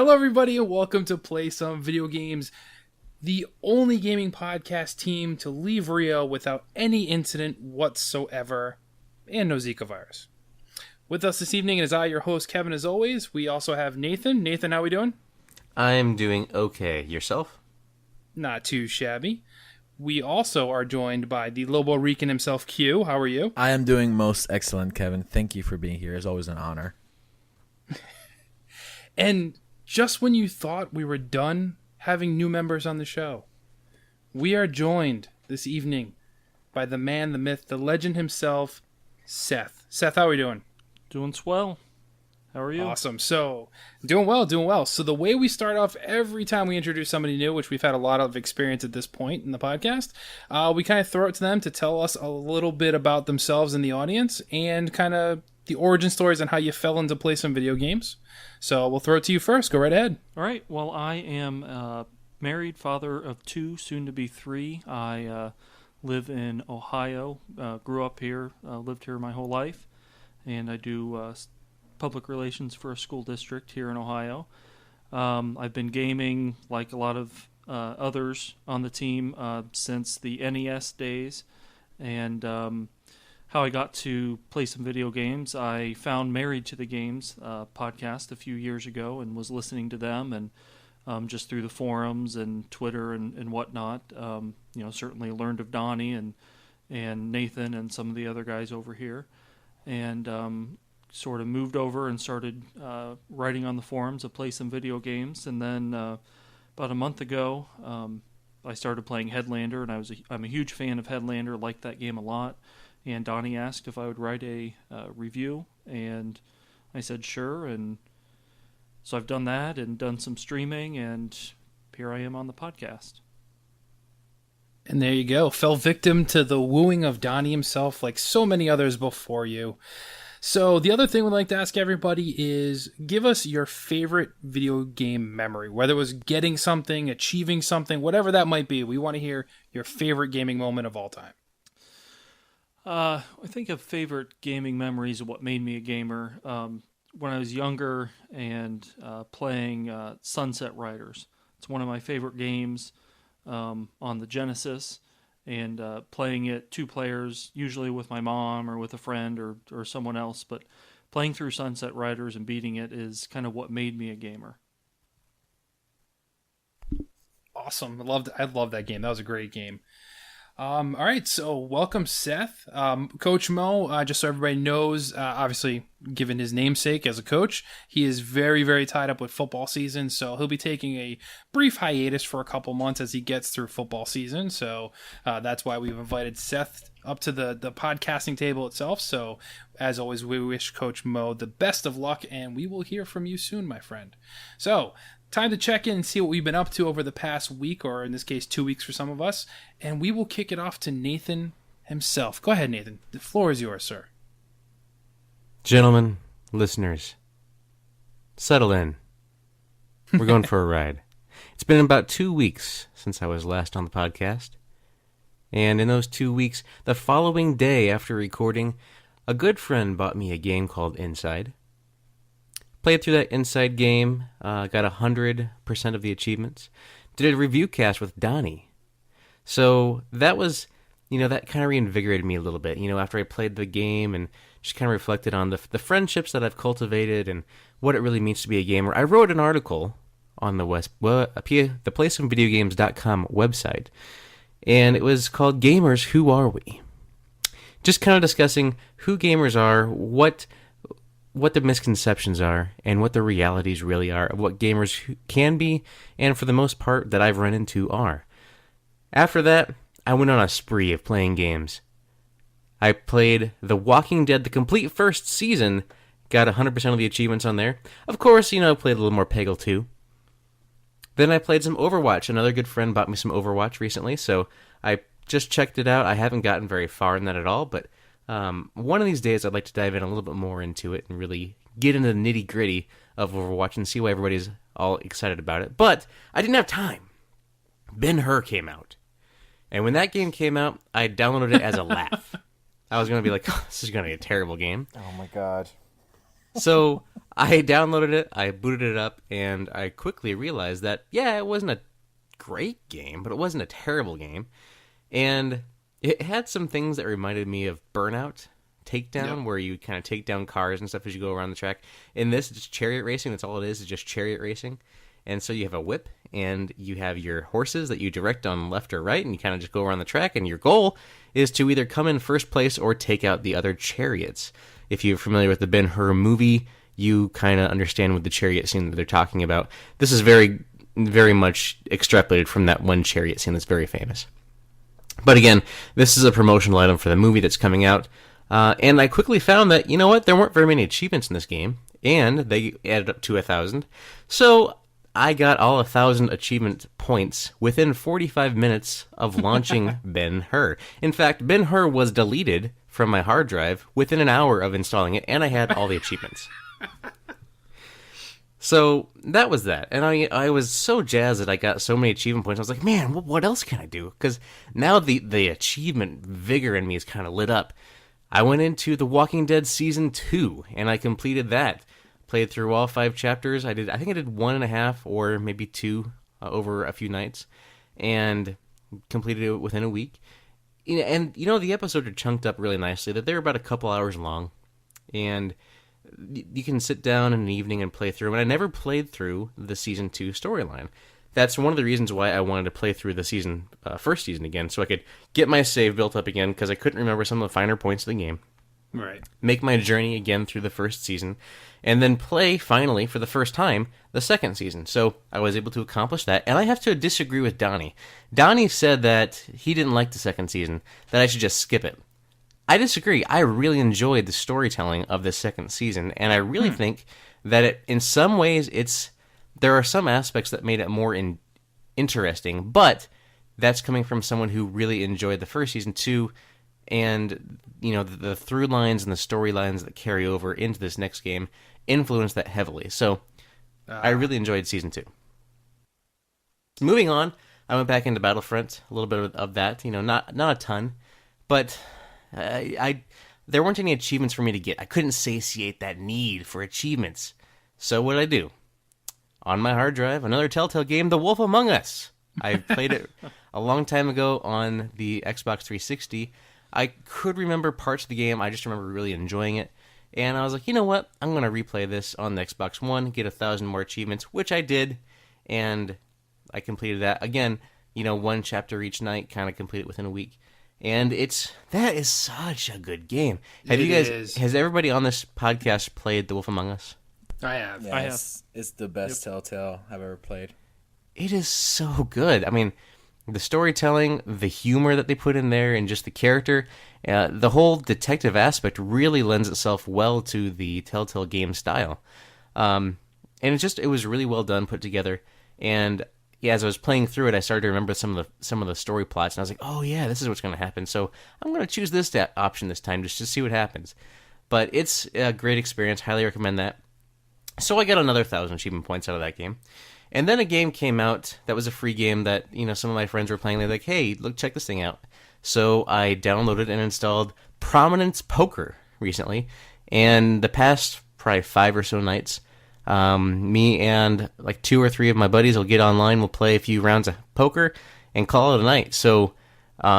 Hello, everybody, and welcome to Play Some Video Games, the only gaming podcast team to leave Rio without any incident whatsoever, and no Zika virus. With us this evening is I, your host, Kevin, as always. We also have Nathan. Nathan, how we doing? I'm doing okay. Yourself? Not too shabby. We also are joined by the Lobo Rican himself, Q. How are you? I am doing most excellent, Kevin. Thank you for being here. It's always an honor. And just when you thought we were done having new members on the show, we are joined this evening by the man, the myth, the legend himself, Seth. Seth, how are we doing? Doing swell. How are you? Awesome. So, doing well. So the way we start off every time we introduce somebody new, which we've had a lot of experience at this point in the podcast, we kind of throw it to them to tell us a little bit about themselves and the audience and kind of the origin stories and how you fell into play some video games. So we'll throw it to you first. Go right ahead. All right. Well, I am married, father of two, soon to be three. I live in Ohio, grew up here, lived here my whole life, and I do public relations for a school district here in Ohio. I've been gaming like a lot of others on the team since the NES days, and how I got to play some video games, I found Married to the Games podcast a few years ago and was listening to them, and just through the forums and Twitter and whatnot, certainly learned of Donnie and Nathan and some of the other guys over here, and sort of moved over and started writing on the forums of Play Some Video Games. And then about a month ago, I started playing Headlander, and I'm a huge fan of Headlander, liked that game a lot. And Donnie asked if I would write a review, and I said sure. And so I've done that and done some streaming, and here I am on the podcast. And there you go. Fell victim to the wooing of Donnie himself, like so many others before you. So the other thing we'd like to ask everybody is give us your favorite video game memory, whether it was getting something, achieving something, whatever that might be. We want to hear your favorite gaming moment of all time. I think of favorite gaming memories of what made me a gamer. When I was younger and playing Sunset Riders. It's one of my favorite games on the Genesis. And playing it two players, usually with my mom or with a friend or someone else, but playing through Sunset Riders and beating it is kind of what made me a gamer. Awesome. I loved that game. That was a great game. All right, so welcome, Seth. Coach Mo, just so everybody knows, obviously, given his namesake as a coach, he is very, very tied up with football season, so he'll be taking a brief hiatus for a couple months as he gets through football season, so that's why we've invited Seth up to the podcasting table itself. So, as always, we wish Coach Mo the best of luck, and we will hear from you soon, my friend. So, time to check in and see what we've been up to over the past week, or in this case, 2 weeks for some of us. And we will kick it off to Nathan himself. Go ahead, Nathan. The floor is yours, sir. Gentlemen, listeners, settle in. We're going for a ride. It's been about 2 weeks since I was last on the podcast. And in those 2 weeks, the following day after recording, a good friend bought me a game called Inside. Played through that Inside game, got 100% of the achievements. Did a review cast with Donnie. So that was, that kind of reinvigorated me a little bit, after I played the game and just kind of reflected on the friendships that I've cultivated and what it really means to be a gamer. I wrote an article on the PlaySomeVideoGames.com website, and it was called Gamers, Who Are We? Just kind of discussing who gamers are, what the misconceptions are, and what the realities really are of what gamers can be, and for the most part that I've run into are. After that, I went on a spree of playing games. I played The Walking Dead, the complete first season, got 100% of the achievements on there. Of course, I played a little more Peggle 2. Then I played some Overwatch. Another good friend bought me some Overwatch recently, so I just checked it out. I haven't gotten very far in that at all, but one of these days I'd like to dive in a little bit more into it and really get into the nitty-gritty of Overwatch and see why everybody's all excited about it. But I didn't have time. Ben-Hur came out. And when that game came out, I downloaded it as a laugh. I was going to be like, oh, this is going to be a terrible game. Oh my god. So I downloaded it, I booted it up, and I quickly realized that, yeah, it wasn't a great game, but it wasn't a terrible game. And it had some things that reminded me of Burnout Takedown, where you kind of take down cars and stuff as you go around the track. In this, it's chariot racing. That's all it is just chariot racing. And so you have a whip, and you have your horses that you direct on left or right, and you kind of just go around the track, and your goal is to either come in first place or take out the other chariots. If you're familiar with the Ben-Hur movie, you kind of understand what the chariot scene that they're talking about. This is very, very much extrapolated from that one chariot scene that's very famous. But again, this is a promotional item for the movie that's coming out. And I quickly found that, you know what, there weren't very many achievements in this game, and they added up to 1,000. So I got all 1,000 achievement points within 45 minutes of launching Ben-Hur. In fact, Ben-Hur was deleted from my hard drive within an hour of installing it, and I had all the achievements. So that was that. And I was so jazzed that I got so many achievement points. I was like, man, what else can I do? Because now the achievement vigor in me is kind of lit up. I went into The Walking Dead Season 2, and I completed that. Played through all 5 chapters. I think I did 1.5 or maybe 2 over a few nights, and completed it within a week. And, the episodes are chunked up really nicely. That they're about a couple hours long, and you can sit down in an evening and play through them. And I never played through the Season 2 storyline. That's one of the reasons why I wanted to play through the first season again, so I could get my save built up again, because I couldn't remember some of the finer points of the game. Right. Make my journey again through the first season, and then play, finally, for the first time, the second season. So I was able to accomplish that, and I have to disagree with Donnie. Donnie said that he didn't like the second season, that I should just skip it. I disagree. I really enjoyed the storytelling of the second season, and I really think that in some ways there are some aspects that made it more interesting, but that's coming from someone who really enjoyed the first season too, and the through lines and the storylines that carry over into this next game influence that heavily. So I really enjoyed Season 2. Moving on, I went back into Battlefront, a little bit of that, not a ton, but there weren't any achievements for me to get. I couldn't satiate that need for achievements. So what did I do? On my hard drive, another Telltale game, The Wolf Among Us. I played it a long time ago on the Xbox 360. I could remember parts of the game. I just remember really enjoying it. And I was like, you know what? I'm going to replay this on the Xbox One, get 1,000 more achievements, which I did. And I completed that. Again, 1 chapter each night, kind of complete it within a week. And that is such a good game. Has everybody on this podcast played The Wolf Among Us? I have. Yeah, it's the best Telltale I've ever played. It is so good. I mean, the storytelling, the humor that they put in there, and just the character, the whole detective aspect really lends itself well to the Telltale game style. And it was really well done, put together. And yeah, as I was playing through it, I started to remember some of the story plots, and I was like, oh yeah, this is what's going to happen. So I'm going to choose this option this time just to see what happens. But it's a great experience. Highly recommend that. So I got another 1,000 achievement points out of that game. And then a game came out that was a free game that, some of my friends were playing. They're like, hey, look, check this thing out. So I downloaded and installed Prominence Poker recently. And the past probably 5 or so nights, me and like 2 or 3 of my buddies will get online. We'll play a few rounds of poker and call it a night. So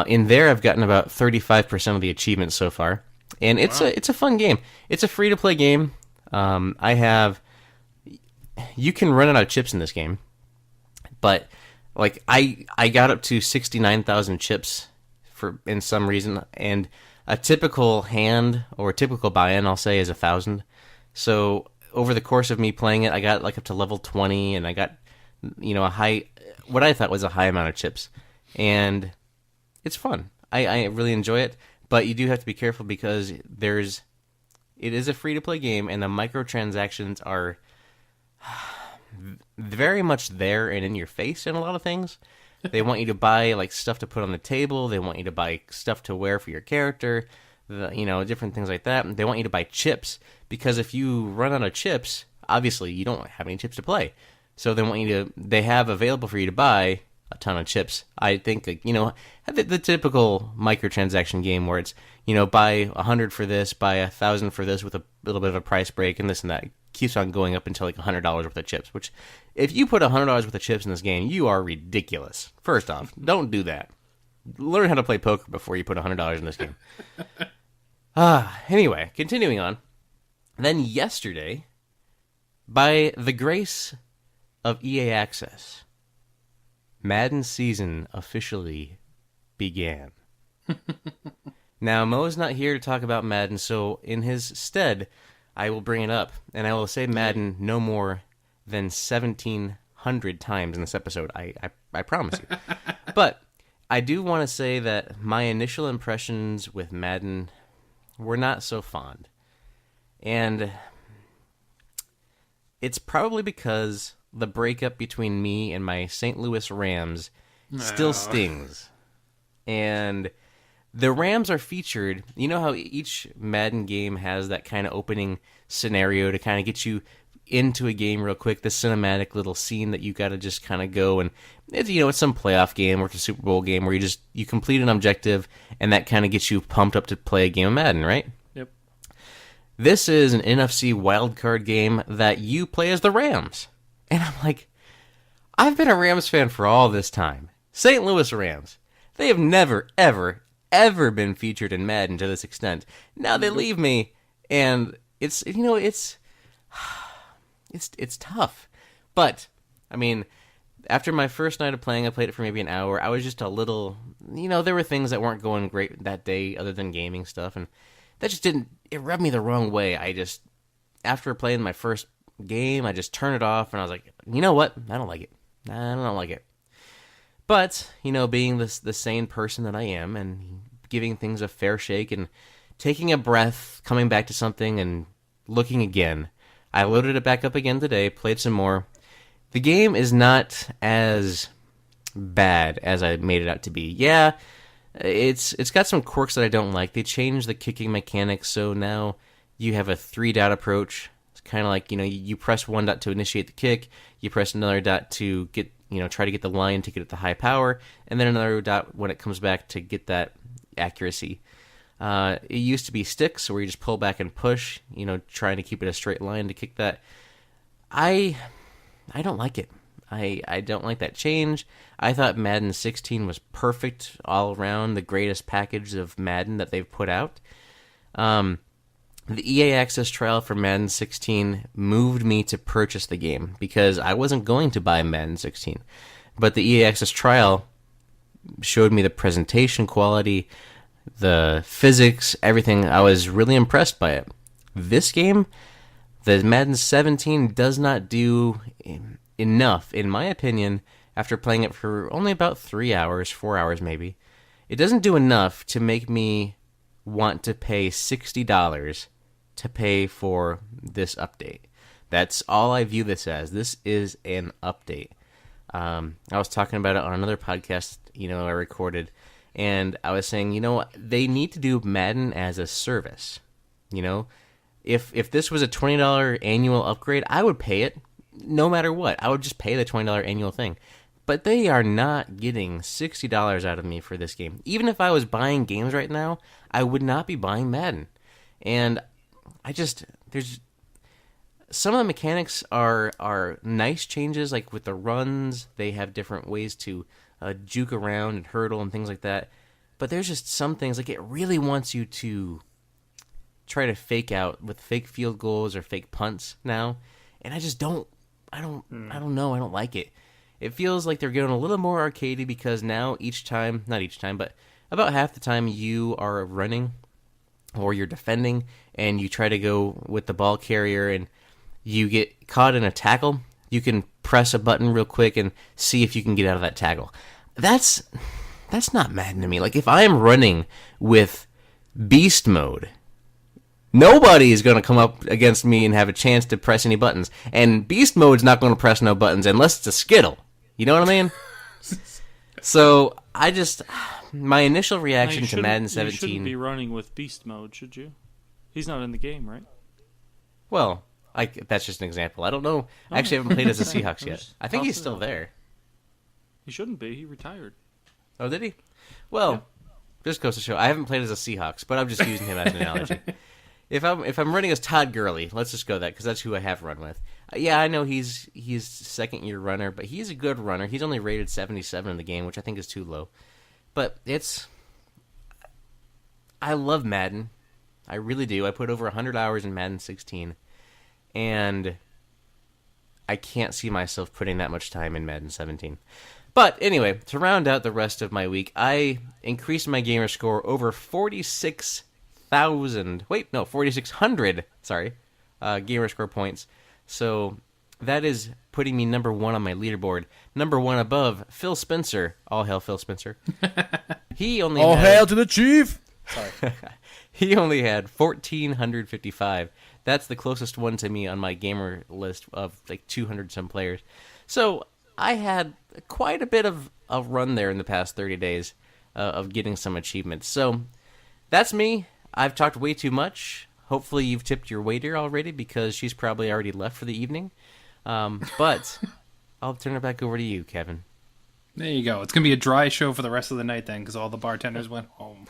in there, I've gotten about 35% of the achievements so far. And it's a fun game. It's a free-to-play game. You can run out of chips in this game, but like I got up to 69,000 chips in some reason, and a typical hand or a typical buy-in, I'll say, is 1,000. So over the course of me playing it, I got like up to level 20, and I got what I thought was a high amount of chips, and it's fun. I really enjoy it, but you do have to be careful because it is a free-to-play game, and the microtransactions are very much there and in your face in a lot of things. They want you to buy like stuff to put on the table. They want you to buy stuff to wear for your character, different things like that. They want you to buy chips because if you run out of chips, obviously you don't have any chips to play. So they have available for you to buy a ton of chips. I think, like, the typical microtransaction game where it's, buy 100 for this, buy 1,000 for this with a little bit of a price break and this and that. It keeps on going up until like $100 worth of chips, which if you put $100 worth of chips in this game, you are ridiculous. First off, don't do that. Learn how to play poker before you put $100 in this game. Anyway, continuing on. Then yesterday, by the grace of EA Access, Madden season officially began. Now, Mo's not here to talk about Madden, so in his stead, I will bring it up, and I will say Madden no more than 1,700 times in this episode. I promise you. But I do want to say that my initial impressions with Madden were not so fond. And it's probably because the breakup between me and my St. Louis Rams still stings. And the Rams are featured. You know how each Madden game has that kind of opening scenario to kind of get you into a game real quick, the cinematic little scene that you got to just kind of go, and it's some playoff game or it's a Super Bowl game where you complete an objective and that kind of gets you pumped up to play a game of Madden, right? Yep. This is an NFC wildcard game that you play as the Rams. And I'm like, I've been a Rams fan for all this time. St. Louis Rams. They have never, ever, ever been featured in Madden to this extent. Now they leave me, and it's tough. But, I mean, after my first night of playing, I played it for maybe an hour. I was just a little, there were things that weren't going great that day other than gaming stuff, and that just it rubbed me the wrong way. After playing my first game, I just turned it off, and I was like, you know what? I don't like it. I don't like it. But, being the sane person that I am and giving things a fair shake and taking a breath, coming back to something and looking again, I loaded it back up again today, played some more. The game is not as bad as I made it out to be. Yeah, it's got some quirks that I don't like. They changed the kicking mechanics, so now you have a 3-dot approach. It's kind of like, you press 1 dot to initiate the kick, you press another dot to get, try to get the line to get it to high power, and then another dot when it comes back to get that accuracy. It used to be sticks, where you just pull back and push, trying to keep it a straight line to kick that. I don't like it. I don't like that change. I thought Madden 16 was perfect all around, the greatest package of Madden that they've put out. The EA Access trial for Madden 16 moved me to purchase the game because I wasn't going to buy Madden 16. But the EA Access trial showed me the presentation quality, the physics, everything. I was really impressed by it. This game, the Madden 17, does not do enough, in my opinion, after playing it for only about 3 hours, 4 hours maybe. It doesn't do enough to make me want to pay $60 to pay for this update. That's all I view this as. This is an update. I was talking about it on another podcast, I recorded, and I was saying, they need to do Madden as a service. If this was a $20 annual upgrade, I would pay it no matter what. I would just pay the $20 annual thing. But they are not getting $60 out of me for this game. Even if I was buying games right now, I would not be buying Madden. And there's some of the mechanics are nice changes, like with the runs. They have different ways to juke around and hurdle and things like that. But there's just some things, like it really wants you to try to fake out with fake field goals or fake punts now. And I just don't know. I don't like it. It feels like they're going a little more arcadey because now not each time, but about half the time you are running or you're defending and you try to go with the ball carrier and you get caught in a tackle, you can press a button real quick and see if you can get out of that tackle. That's not Madden to me. Like, if I am running with beast mode, nobody is going to come up against me and have a chance to press any buttons. And beast mode's not going to press no buttons unless it's a Skittle. You know what I mean? So, my initial reaction to Madden 17... You shouldn't be running with beast mode, should you? He's not in the game, right? Well, that's just an example. I don't know. Actually, I haven't played as the Seahawks yet. I think he's still there. He shouldn't be. He retired. Oh, did he? Well, this goes to show I haven't played as a Seahawks, but I'm just using him as an analogy. If I'm running as Todd Gurley, let's just go that because that's who I have run with. Yeah, I know he's second year runner, but he's a good runner. He's only rated 77 in the game, which I think is too low. But I love Madden. I really do. I put over 100 hours in Madden 16, and I can't see myself putting that much time in Madden 17. But anyway, to round out the rest of my week, I increased my gamer score over 4,600, gamer score points. So that is putting me number one on my leaderboard. Number one above Phil Spencer. All hail Phil Spencer. He only All hail to the chief! Sorry. He only had 1,455. That's the closest one to me on my gamer list of like 200 some players. So I had quite a bit of a run there in the past 30 days of getting some achievements. So that's me. I've talked way too much. Hopefully you've tipped your waiter already because she's probably already left for the evening. But I'll turn it back over to you, Kevin. There you go. It's going to be a dry show for the rest of the night then because all the bartenders went home.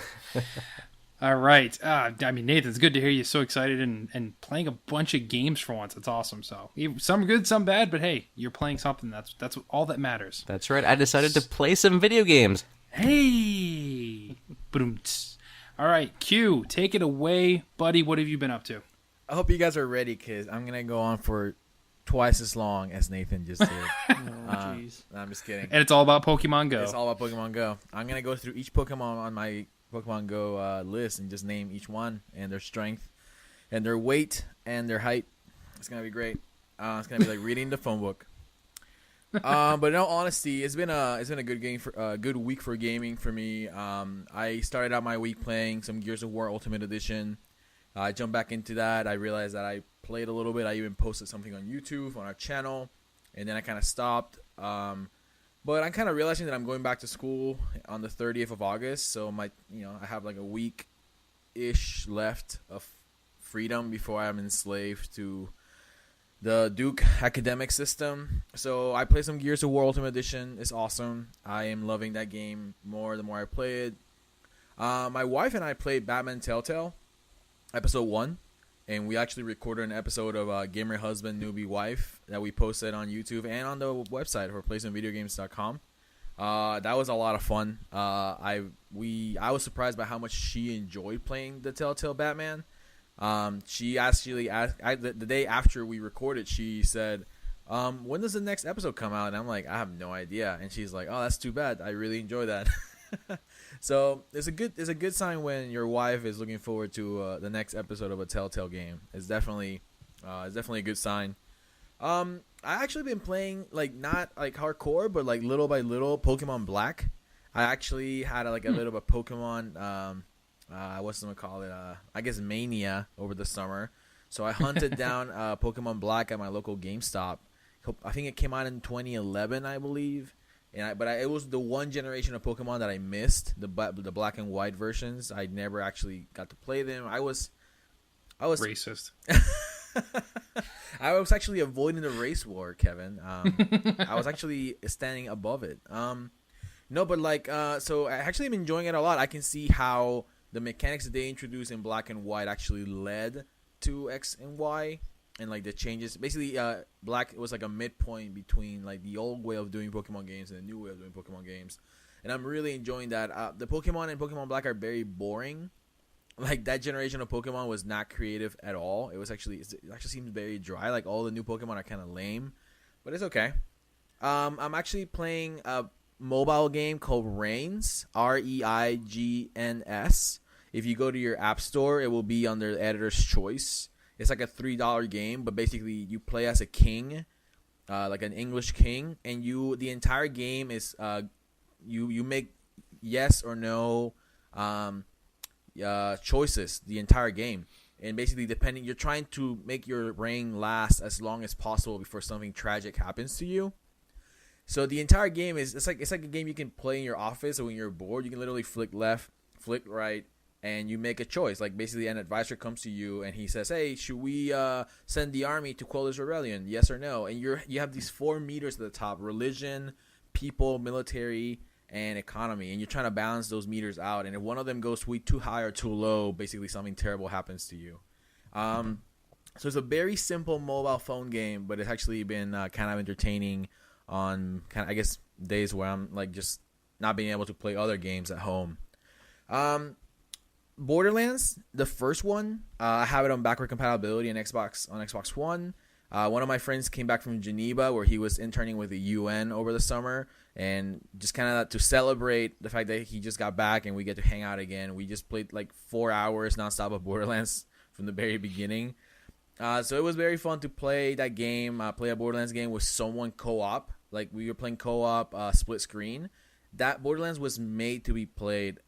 All right. Nathan, it's good to hear you so excited and playing a bunch of games for once. It's awesome. So some good, some bad, but hey, you're playing something. That's all that matters. That's right. I decided to play some video games. Hey! Boom-ts. All right, Q, take it away. Buddy, what have you been up to? I hope you guys are ready because I'm going to go on for twice as long as Nathan just did. Jeez. I'm just kidding. And it's all about Pokemon Go. It's all about Pokemon Go. I'm going to go through each Pokemon on my Pokemon Go list and just name each one and their strength and their weight and their height. It's going to be great. It's going to be like reading the phone book. But in all honesty, it's been a good week for gaming for me. I started out my week playing some Gears of War Ultimate Edition. I jumped back into that. I realized that I played a little bit. I even posted something on YouTube on our channel, and then I kind of stopped. But I'm kind of realizing that I'm going back to school on the 30th of August, so I have like a week-ish left of freedom before I'm enslaved to the Duke academic system. So I play some Gears of War Ultimate Edition. It's awesome. I am loving that game more the more I play it. My wife and I played Batman Telltale episode 1, and we actually recorded an episode of Gamer Husband Newbie Wife that we posted on YouTube and on the website for PlayStationVideoGames.com. That was a lot of fun. I was surprised by how much she enjoyed playing the Telltale Batman. She actually asked the day after we recorded. She said, "When does the next episode come out?" And I'm like, "I have no idea." And she's like, "Oh, that's too bad. I really enjoy that." So it's a good sign when your wife is looking forward to the next episode of a Telltale game. It's definitely a good sign. I actually been playing like not like hardcore, but like little by little Pokemon Black. I actually had like a little bit of a Pokemon I guess mania over the summer. So I hunted down Pokemon Black at my local GameStop. I think it came out in 2011, I believe. But it was the one generation of Pokemon that I missed, the black and white versions. I never actually got to play them. I was racist. I was actually avoiding the race war, Kevin. I was actually standing above it. So I actually am enjoying it a lot. I can see how the mechanics that they introduced in Black and White actually led to X and Y, and like the changes. Basically, Black was like a midpoint between like the old way of doing Pokemon games and the new way of doing Pokemon games, and I'm really enjoying that. The Pokemon in Pokemon Black are very boring. Like that generation of Pokemon was not creative at all. It actually seems very dry. Like all the new Pokemon are kind of lame, but it's okay. I'm actually playing a mobile game called Reigns, Reigns. If you go to your app store, it will be under the editor's choice. It's like a $3 game, but basically you play as a king, like an English king, and the entire game is you make yes or no choices the entire game, and basically you're trying to make your reign last as long as possible before something tragic happens to you. So the entire game it's like a game you can play in your office, or when you're bored, you can literally flick left, flick right, and you make a choice. Like basically an advisor comes to you and he says, "Hey, should we send the army to quell this rebellion? Yes or no?" And you have these 4 meters at the top: religion, people, military, and economy, and you're trying to balance those meters out. And if one of them goes too high or too low, basically something terrible happens to you. So it's a very simple mobile phone game, but it's actually been kind of entertaining on kind of, I guess, days where I'm like just not being able to play other games at home. Borderlands, the first one, I have it on backward compatibility on Xbox One. One of my friends came back from Geneva where he was interning with the UN over the summer, and just kind of to celebrate the fact that he just got back and we get to hang out again, we just played like 4 hours nonstop of Borderlands from the very beginning. So it was very fun to play that game, play a Borderlands game with someone co-op. Like we were playing co-op split screen. That Borderlands was made to be played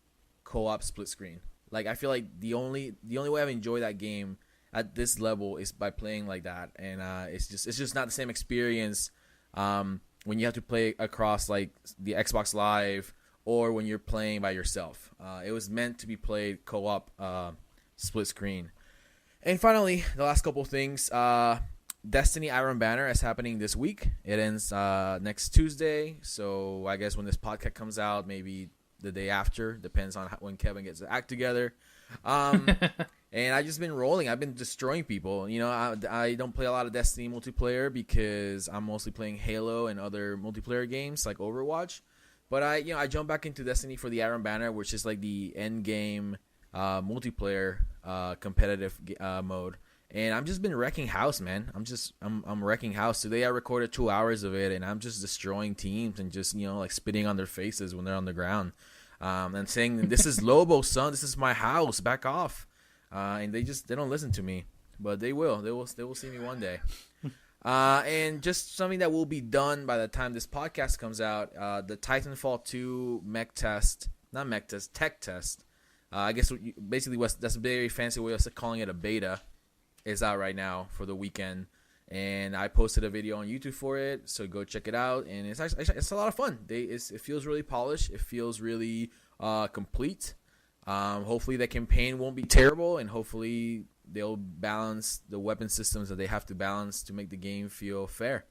co-op split screen. Like I feel like the only way I've enjoyed that game at this level is by playing like that, and it's just not the same experience when you have to play across like the Xbox Live or when you're playing by yourself. It was meant to be played co-op split screen. And finally, the last couple of things. Destiny Iron Banner is happening this week. It ends next Tuesday. So I guess when this podcast comes out, maybe the day after. Depends on when Kevin gets the act together. And I've just been rolling. I've been destroying people. You know, I don't play a lot of Destiny multiplayer because I'm mostly playing Halo and other multiplayer games like Overwatch. But I jump back into Destiny for the Iron Banner, which is like the end game multiplayer competitive mode. And I've just been wrecking house, man. I'm wrecking house. Today I recorded 2 hours of it, and I'm just destroying teams and just like spitting on their faces when they're on the ground, and saying, "This is Lobo, son. This is my house. Back off." And they don't listen to me, but they will. They will see me one day. And just something that will be done by the time this podcast comes out, the Titanfall 2 tech test. I guess basically that's a very fancy way of calling it a beta. Is out right now for the weekend, and I posted a video on YouTube for it, so go check it out. And it's actually a lot of fun. It feels really polished. It feels really complete. Hopefully the campaign won't be terrible, and hopefully they'll balance the weapon systems that they have to balance to make the game feel fair.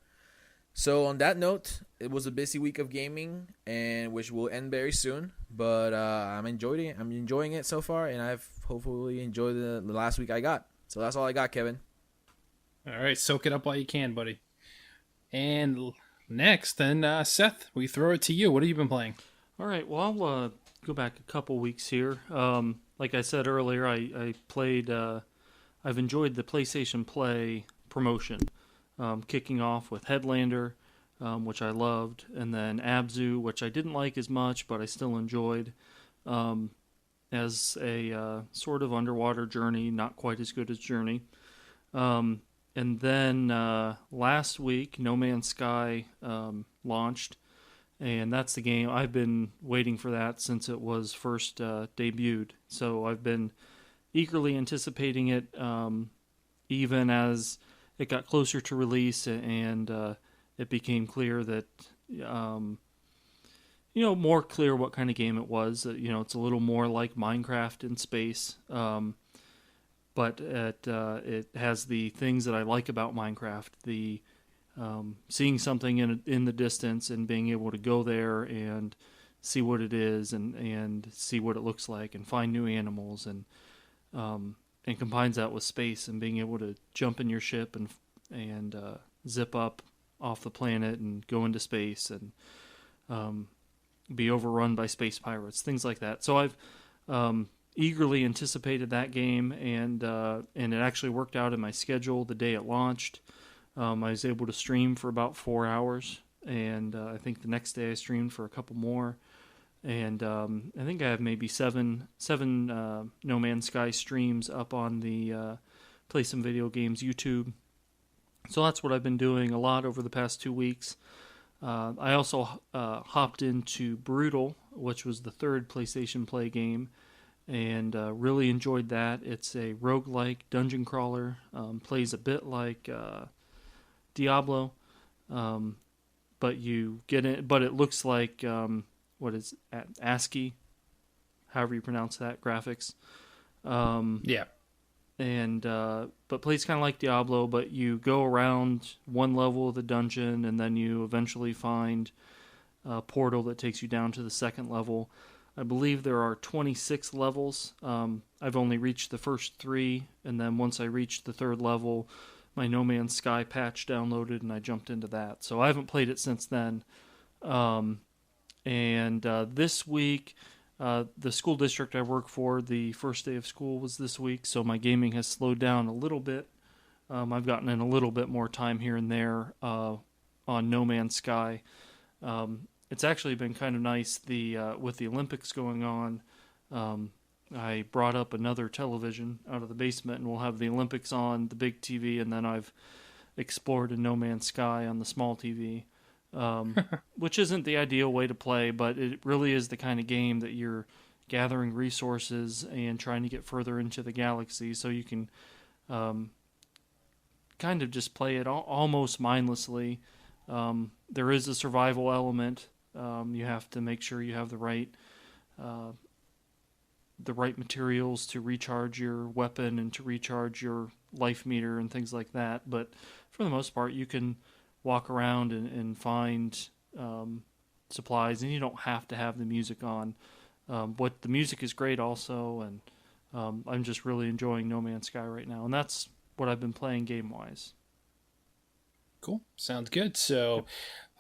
So on that note, it was a busy week of gaming, and which will end very soon. But I'm enjoying it so far, and I've hopefully enjoyed the last week I got. So that's all I got, Kevin. All right, soak it up while you can, buddy. And next, then, Seth, we throw it to you. What have you been playing? All right, well, I'll go back a couple weeks here. Like I said earlier, I played. I've enjoyed the PlayStation Play promotion, kicking off with Headlander, which I loved, and then Abzu, which I didn't like as much, but I still enjoyed. As a sort of underwater journey, not quite as good as Journey. And then last week, No Man's Sky launched, and that's the game. I've been waiting for that since it was first debuted. So I've been eagerly anticipating it, even as it got closer to release, and it became clear that... more clear what kind of game it was. It's a little more like Minecraft in space, but it has the things that I like about Minecraft. The seeing something in the distance and being able to go there and see what it is and see what it looks like and find new animals and combines that with space and being able to jump in your ship and zip up off the planet and go into space and be overrun by space pirates, things like that. So I've eagerly anticipated that game, and it actually worked out in my schedule the day it launched. I was able to stream for about 4 hours, and I think the next day I streamed for a couple more. And I think I have maybe seven No Man's Sky streams up on the Play Some Video Games YouTube. So that's what I've been doing a lot over the past 2 weeks. I also hopped into Brutal, which was the third PlayStation Play game, and really enjoyed that. It's a roguelike dungeon crawler, plays a bit like Diablo, but you get it. But it looks like ASCII, however you pronounce that, graphics. Yeah. And but plays kind of like Diablo, but you go around one level of the dungeon, and then you eventually find portal that takes you down to the second level. I believe there are 26 levels. I've only reached the first 3, and then once I reached the third level, my No Man's Sky patch downloaded, and I jumped into that. So I haven't played it since then. This week, the school district I work for, the first day of school was this week, so my gaming has slowed down a little bit. I've gotten in a little bit more time here and there on No Man's Sky. It's actually been kind of nice with the Olympics going on. I brought up another television out of the basement, and we'll have the Olympics on the big TV, and then I've explored a No Man's Sky on the small TV, which isn't the ideal way to play, but it really is the kind of game that you're gathering resources and trying to get further into the galaxy, so you can kind of just play it almost mindlessly. There is a survival element. You have to make sure you have the right materials to recharge your weapon and to recharge your life meter and things like that. But for the most part, you can walk around and find supplies, and you don't have to have the music on. But the music is great also, and I'm just really enjoying No Man's Sky right now. And that's what I've been playing game-wise. Cool. Sounds good. So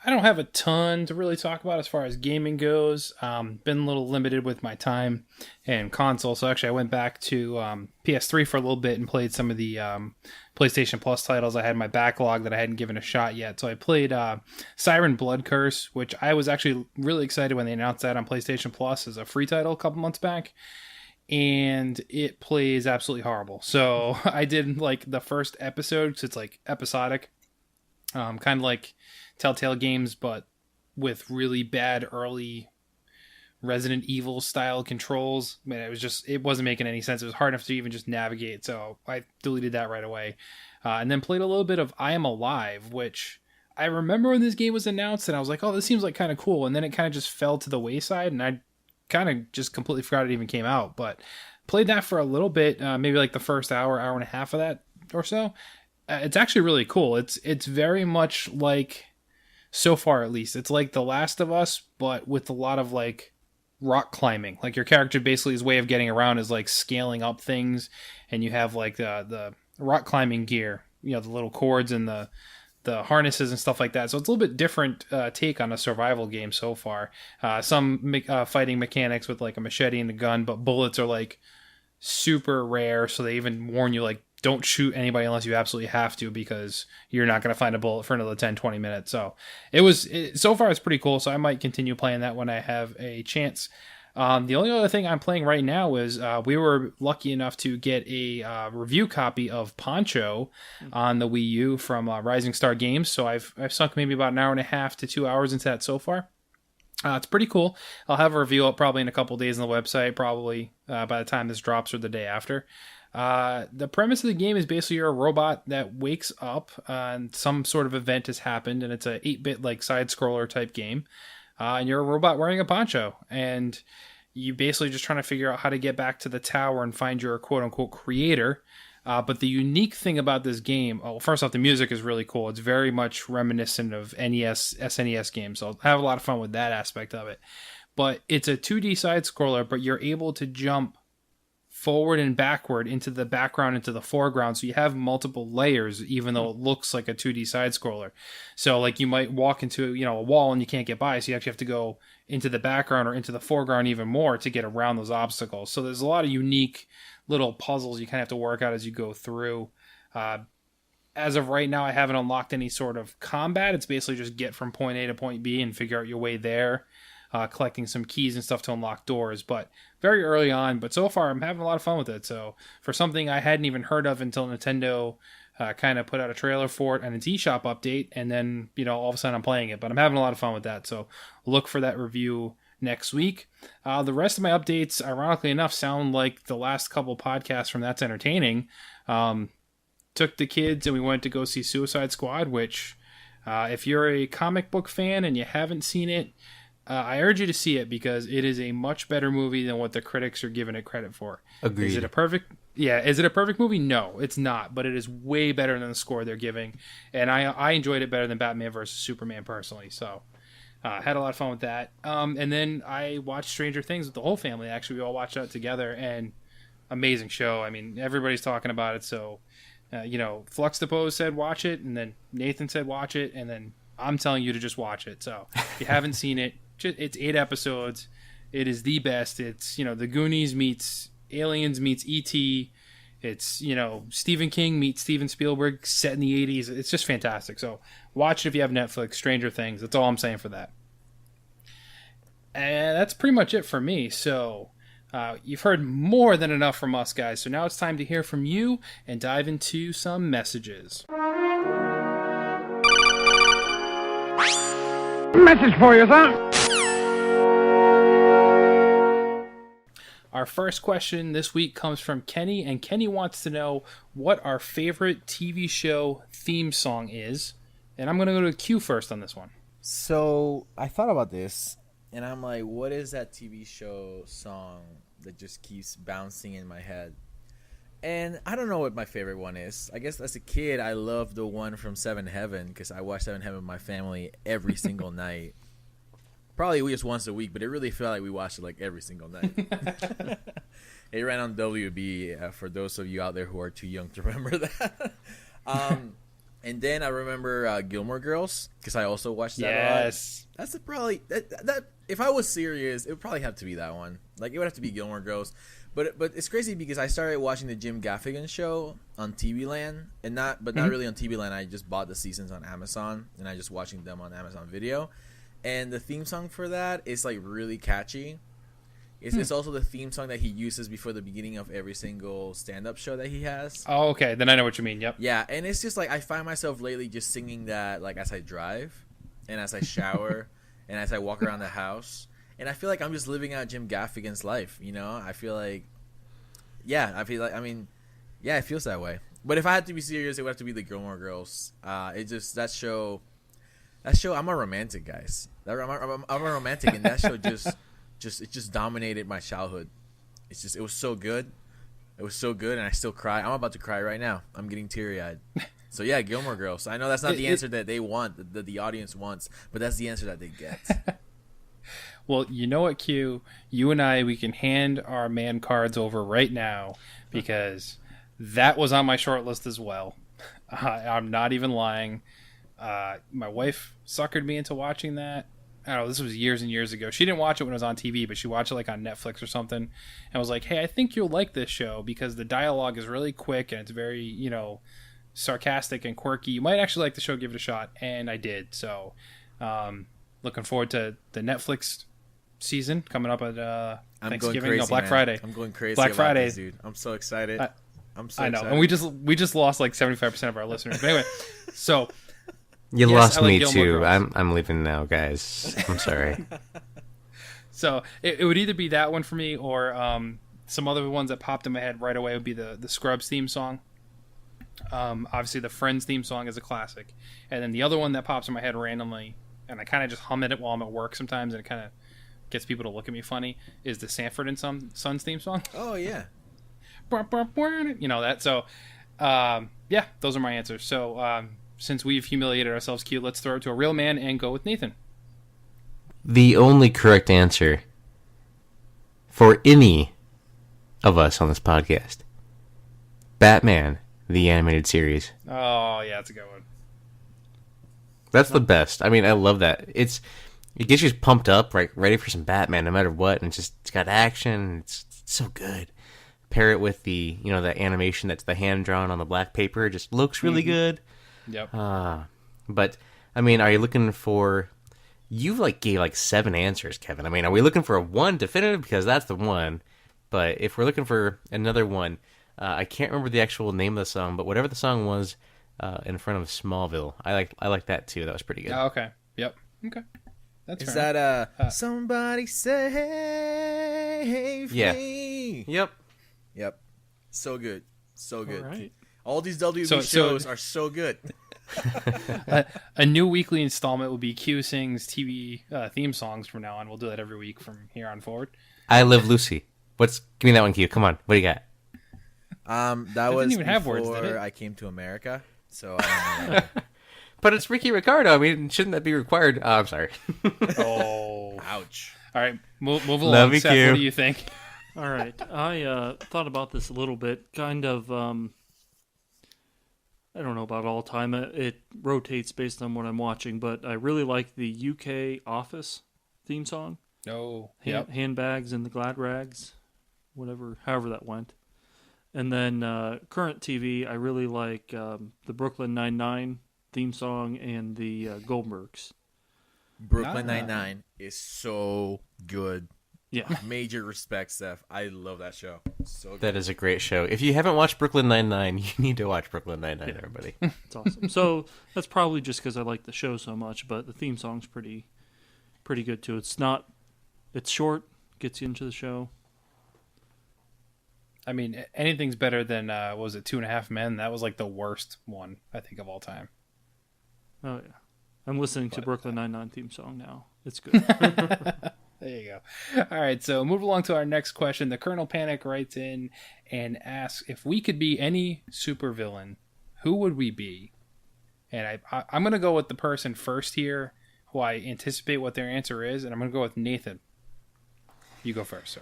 I don't have a ton to really talk about as far as gaming goes. Been a little limited with my time and console. So actually I went back to PS3 for a little bit and played some of the PlayStation Plus titles I had in my backlog that I hadn't given a shot yet. So I played Siren Blood Curse, which I was actually really excited when they announced that on PlayStation Plus as a free title a couple months back. And it plays absolutely horrible. So I did like the first episode, because it's like episodic. Kind of like Telltale games, but with really bad early Resident Evil style controls. Man, it wasn't making any sense. It was hard enough to even just navigate, so I deleted that right away. And then played a little bit of I Am Alive, which I remember when this game was announced, and I was like, oh, this seems like kind of cool. And then it kind of just fell to the wayside, and I kind of just completely forgot it even came out. But played that for a little bit, maybe like the first hour and a half of that or so. It's actually really cool. It's very much like, so far at least, it's like The Last of Us, but with a lot of like rock climbing. Like your character basically, his way of getting around is like scaling up things, and you have like the rock climbing gear, the little cords and the harnesses and stuff like that. So it's a little bit different take on a survival game so far. Some fighting mechanics with like a machete and a gun, but bullets are like super rare, so they even warn you like, don't shoot anybody unless you absolutely have to, because you're not going to find a bullet for another 10-20 minutes. So so far it's pretty cool, so I might continue playing that when I have a chance. The only other thing I'm playing right now is we were lucky enough to get a review copy of Poncho on the Wii U from Rising Star Games, so I've sunk maybe about an hour and a half to 2 hours into that so far. It's pretty cool. I'll have a review up probably in a couple days on the website, probably by the time this drops or the day after. The premise of the game is basically you're a robot that wakes up and some sort of event has happened, and it's a 8-bit like side-scroller type game. And you're a robot wearing a poncho, and you basically just trying to figure out how to get back to the tower and find your quote-unquote creator. But the unique thing about this game, first off, the music is really cool. It's very much reminiscent of NES, SNES games, so I'll have a lot of fun with that aspect of it. But it's a 2D side-scroller, but you're able to jump forward and backward into the background, into the foreground, so you have multiple layers, even though it looks like a 2D side-scroller. So like you might walk into a wall and you can't get by, so you actually have to go into the background or into the foreground even more to get around those obstacles. So there's a lot of unique little puzzles you kind of have to work out as you go through. As of right now, I haven't unlocked any sort of combat. It's basically just get from point A to point B and figure out your way there. Collecting some keys and stuff to unlock doors, but very early on. But so far, I'm having a lot of fun with it. So for something I hadn't even heard of until Nintendo kind of put out a trailer for it and its eShop update, and then all of a sudden I'm playing it. But I'm having a lot of fun with that. So look for that review next week. The rest of my updates, ironically enough, sound like the last couple podcasts from That's Entertaining. Took the kids and we went to go see Suicide Squad, which if you're a comic book fan and you haven't seen it, I urge you to see it, because it is a much better movie than what the critics are giving it credit for. Agreed. Is it a perfect movie? No, it's not, but it is way better than the score they're giving, and I enjoyed it better than Batman vs. Superman personally. So Had a lot of fun with that. And then I watched Stranger Things with the whole family. Actually, we all watched it together, and amazing show. I mean, everybody's talking about it. So, Flux Depot said watch it, and then Nathan said watch it, and then I'm telling you to just watch it. So, if you haven't seen it, it's 8 episodes. It is the best. It's, the Goonies meets Aliens meets E.T. It's, Stephen King meets Steven Spielberg set in the 80s. It's just fantastic. So watch it if you have Netflix, Stranger Things. That's all I'm saying for that. And that's pretty much it for me. So you've heard more than enough from us, guys. So now it's time to hear from you and dive into some messages. Message for you, son. Our first question this week comes from Kenny, and Kenny wants to know what our favorite TV show theme song is. And I'm going to go to Q first on this one. So I thought about this, and I'm like, what is that TV show song that just keeps bouncing in my head? And I don't know what my favorite one is. I guess as a kid, I loved the one from Seven Heaven because I watched Seven Heaven with my family every single night. Probably just once a week, but it really felt like we watched it like every single night. It ran on WB, for those of you out there who are too young to remember that. And then I remember Gilmore Girls, because I also watched that a lot. That's probably that. If I was serious, it would probably have to be that one. Like, it would have to be Gilmore Girls. But it's crazy because I started watching the Jim Gaffigan show on TV Land, not really on TV Land. I just bought the seasons on Amazon, and I just watching them on Amazon Video. And the theme song for that is like really catchy. It's also the theme song that he uses before the beginning of every single stand-up show that he has. Oh, okay. Then I know what you mean. Yep. Yeah, and it's just like I find myself lately just singing that like as I drive, and as I shower, and as I walk around the house, and I feel like I'm just living out Jim Gaffigan's life. I feel like, it feels that way. But if I had to be serious, it would have to be the Gilmore Girls. It just that show. I'm a romantic, guys. I'm a romantic, and that show just dominated my childhood. It was so good. It was so good, and I still cry. I'm about to cry right now. I'm getting teary-eyed. So yeah, Gilmore Girls. I know that's not the answer that they want, that the audience wants, but that's the answer that they get. Well, you know what, Q? You and we can hand our man cards over right now, because that was on my short list as well. I'm not even lying. My wife suckered me into watching that. I don't know, this was years and years ago. She didn't watch it when it was on TV, but she watched it like on Netflix or something, and was like, hey, I think you'll like this show because the dialogue is really quick and it's very, sarcastic and quirky. You might actually like the show, give it a shot. And I did. So looking forward to the Netflix season coming up at Thanksgiving, Black Friday. I'm going crazy Black about Friday. this, dude. I'm so excited. I know, and we just lost like 75% of our listeners. But anyway, so you lost me too. Girls. I'm leaving now, guys. I'm sorry. So it would either be that one for me, or some other ones that popped in my head right away would be the Scrubs theme song. Obviously, the Friends theme song is a classic, and then the other one that pops in my head randomly, and I kind of just hum it while I'm at work sometimes, and it kind of gets people to look at me funny, is the Sanford and Sons theme song. Oh yeah. That. So, yeah, those are my answers. So, since we've humiliated ourselves, Q, let's throw it to a real man and go with Nathan. The only correct answer for any of us on this podcast: Batman, the animated series. Oh, yeah, that's a good one. That's the best. I mean, I love that. It gets you pumped up, right, ready for some Batman, no matter what, and it's got action. It's so good. Pair it with the the animation that's the hand drawn on the black paper. It just looks really good. Yep. But I mean, are you looking for? You gave 7 answers, Kevin. I mean, are we looking for a one definitive, because that's the one? But if we're looking for another one, I can't remember the actual name of the song, but whatever the song was, in front of Smallville, I like that too. That was pretty good. Oh, okay. Yep. Okay. That's Is fair that somebody save me? Yep. Yep. So good. So good. All right. All these WB shows are so good. A new weekly installment will be Q sings TV theme songs from now on. We'll do that every week from here on forward. I Live Lucy. Give me that one, Q. Come on. What do you got? That was didn't even have before words, did it? I came to America. So I don't know. But it's Ricky Ricardo. I mean, shouldn't that be required? I'm sorry. Oh, Ouch. all right. Move along. Love you, Seth, Q. what do you think? All right. I thought about this a little bit. Kind of, I don't know about all time. It rotates based on what I'm watching, but I really like the UK Office theme song. No. Yep. Handbags and the Glad Rags, however that went. And then current TV, I really like the Brooklyn Nine-Nine theme song and the Goldbergs. Brooklyn Nine-Nine is so good. Yeah. Major respect, Seth. I love that show. So good. That is a great show. If you haven't watched Brooklyn Nine-Nine, you need to watch Brooklyn Nine-Nine, everybody. It's awesome. So that's probably just because I like the show so much, but the theme song's pretty good too. It's short, gets you into the show. I mean, anything's better than what was it, 2.5 Men? That was like the worst one I think of all time. Oh yeah, I'm listening to Brooklyn Nine-Nine theme song now. It's good. There you go. All right, so move along to our next question. The Colonel Panic writes in and asks, if we could be any supervillain, who would we be? And I'm going to go with the person first here, who I anticipate what their answer is, and I'm going to go with Nathan. You go first, sir.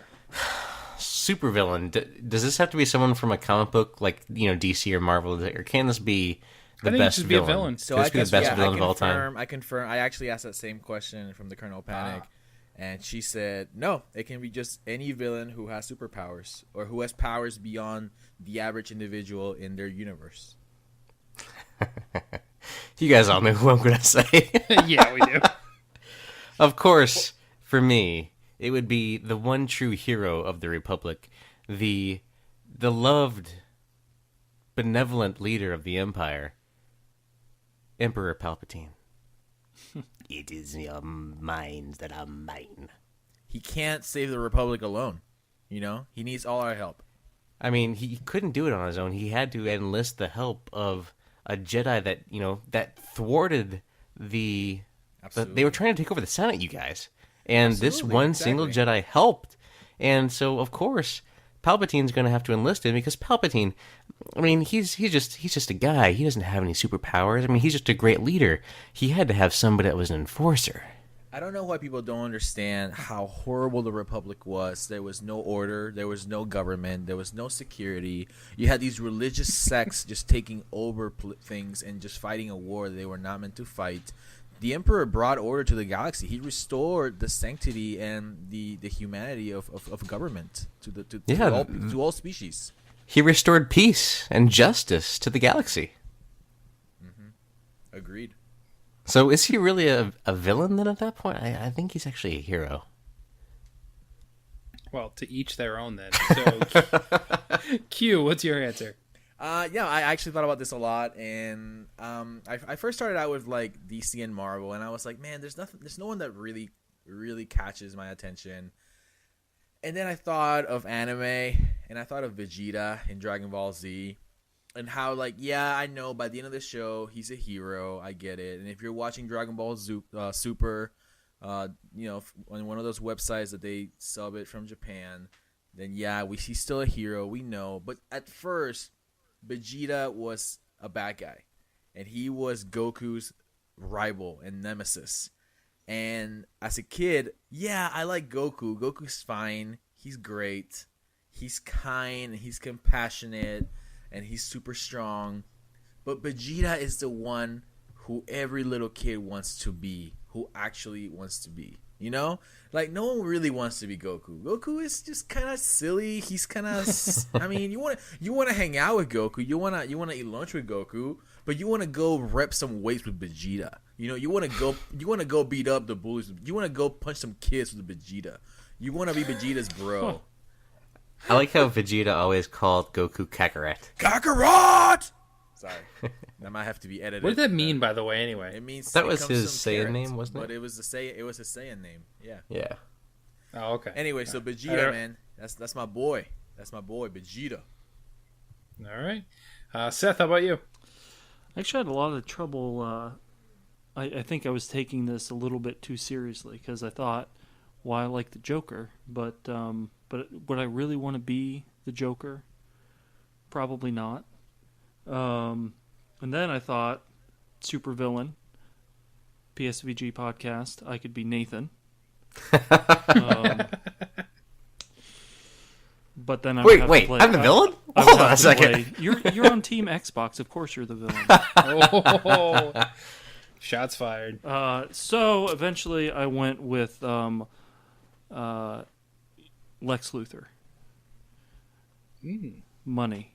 Supervillain. Does this have to be someone from a comic book, like DC or Marvel, or can this be the best just be a villain? villain. So Could I this be the best villain of all time? I confirm. I actually asked that same question from the Colonel Panic, and she said, no, it can be just any villain who has superpowers or who has powers beyond the average individual in their universe. You guys all know who I'm going to say. Yeah, we do. Of course, for me, it would be the one true hero of the Republic, the loved, benevolent leader of the Empire, Emperor Palpatine. It is your minds that are mine. He can't save the Republic alone. He needs all our help. I mean, he couldn't do it on his own. He had to enlist the help of a Jedi that, that thwarted they were trying to take over the Senate, you guys. And this one single Jedi helped. And so, of course, Palpatine's going to have to enlist him because Palpatine, I mean, he's just a guy. He doesn't have any superpowers. I mean, he's just a great leader. He had to have somebody that was an enforcer. I don't know why people don't understand how horrible the Republic was. There was no order. There was no government. There was no security. You had these religious sects just taking over things and just fighting a war that they were not meant to fight. The Emperor brought order to the galaxy. He restored the sanctity and the humanity of government to all species. He restored peace and justice to the galaxy. Mm-hmm. Agreed. So is he really a villain then at that point? I think he's actually a hero. Well, to each their own then. So, Q, what's your answer? Yeah, I actually thought about this a lot, and I first started out with like DC and Marvel, and I was like, man, there's no one that really catches my attention. And then I thought of anime, and I thought of Vegeta in Dragon Ball Z, and how like, yeah, I know by the end of the show he's a hero, I get it. And if you're watching Dragon Ball Super, on one of those websites that they sub it from Japan, then yeah, he's still a hero, we know. But at first, Vegeta was a bad guy, and he was Goku's rival and nemesis. And as a kid, yeah, I like Goku. Goku's fine. He's great. He's kind. He's compassionate. And he's super strong. But Vegeta is the one who every little kid wants to be. Who actually wants to be. Like, no one really wants to be Goku. Goku is just kind of silly. He's kind of, I mean, you want to hang out with Goku. You want to eat lunch with Goku, but you want to go rep some weights with Vegeta. You want to go beat up the bullies. You want to go punch some kids with Vegeta. You want to be Vegeta's bro. I like how Vegeta always called Goku Kakarot. Kakarot! Sorry. That might have to be edited. What did that mean, by the way, anyway? It means that was his Saiyan name, wasn't it? But it was a Saiyan name. Yeah. Yeah. Oh, okay. Anyway, so Vegeta, man, that's my boy. That's my boy, Vegeta. All right. Seth, how about you? I actually had a lot of trouble. I think I was taking this a little bit too seriously because I thought, well, I like the Joker, but would I really want to be the Joker? Probably not. And then I thought, supervillain. PSVG podcast. I could be Nathan. But then I would have to play. I'm the villain? Hold on a second. You're on Team Xbox. Of course you're the villain. Oh, shots fired. So eventually I went with Lex Luthor. Money.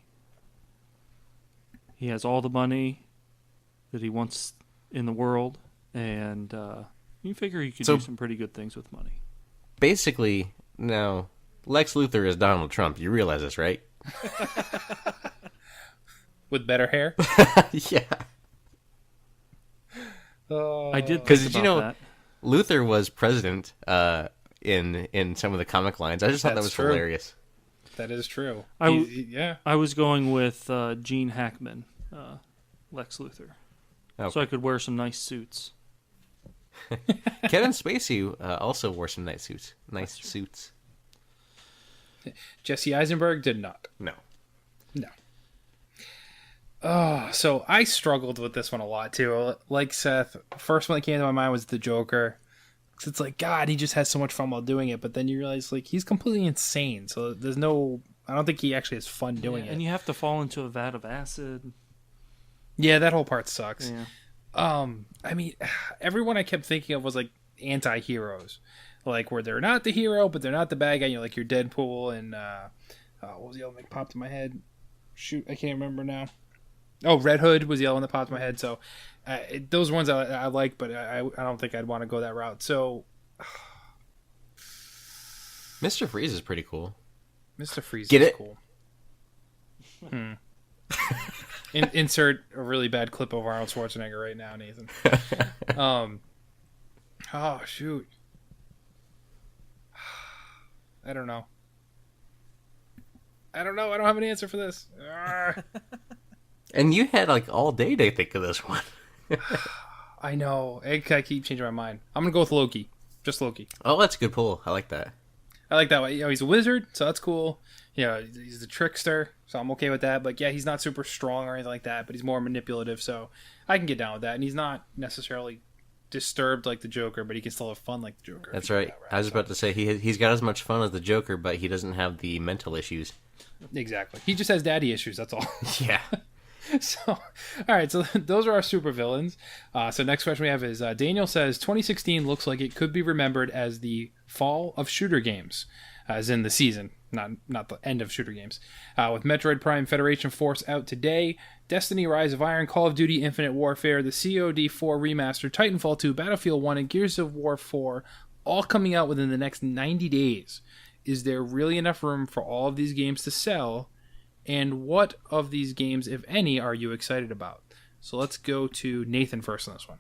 He has all the money that he wants in the world, and you figure he could do some pretty good things with money. Basically, now, Lex Luthor is Donald Trump. You realize this, right? With better hair? Yeah. I did Because think did you about know that. Luthor was president in some of the comic lines? I just thought that was hilarious. That is true. I was going with Gene Hackman, Lex Luthor. Okay. So I could wear some nice suits. Kevin Spacey also wore some nice suits. Jesse Eisenberg did not. No. Oh, so I struggled with this one a lot too. Like Seth, first one that came to my mind was the Joker. It's like, God, he just has so much fun while doing it, but then you realize like he's completely insane. So I don't think he actually has fun doing it. And you have to fall into a vat of acid. Yeah, that whole part sucks. Yeah. I mean, everyone I kept thinking of was like anti-heroes, like where they're not the hero, but they're not the bad guy. You know, like your Deadpool and what was the other one that popped in my head? Shoot, I can't remember now. Oh, Red Hood was the other one that popped in my head. So those ones I like, but I don't think I'd want to go that route. So Mr. Freeze is pretty cool. Mr. Freeze Get is it? cool. Insert a really bad clip of Arnold Schwarzenegger right now, Nathan. Oh shoot. I don't know. I don't have an answer for this. And you had like all day to think of this one. I know. I keep changing my mind. I'm gonna go with Loki. Just Loki. Oh, that's a good pull. I like that. I like that way. You know, he's a wizard, so that's cool. You know, he's a trickster, so I'm okay with that. But yeah, he's not super strong or anything like that, but he's more manipulative, so I can get down with that. And he's not necessarily disturbed like the Joker, but he can still have fun like the Joker. That's right. I was about to say he's got as much fun as the Joker, but he doesn't have the mental issues. Exactly. He just has daddy issues, that's all. Yeah. So, all right. So those are our supervillains. So next question we have is Daniel says 2016 looks like it could be remembered as the fall of shooter games, as in the season, not the end of shooter games. With Metroid Prime Federation Force out today, Destiny: Rise of Iron, Call of Duty: Infinite Warfare, the COD 4 remaster, Titanfall 2, Battlefield 1, and Gears of War 4 all coming out within the next 90 days. Is there really enough room for all of these games to sell? And what of these games, if any, are you excited about? So let's go to Nathan first on this one.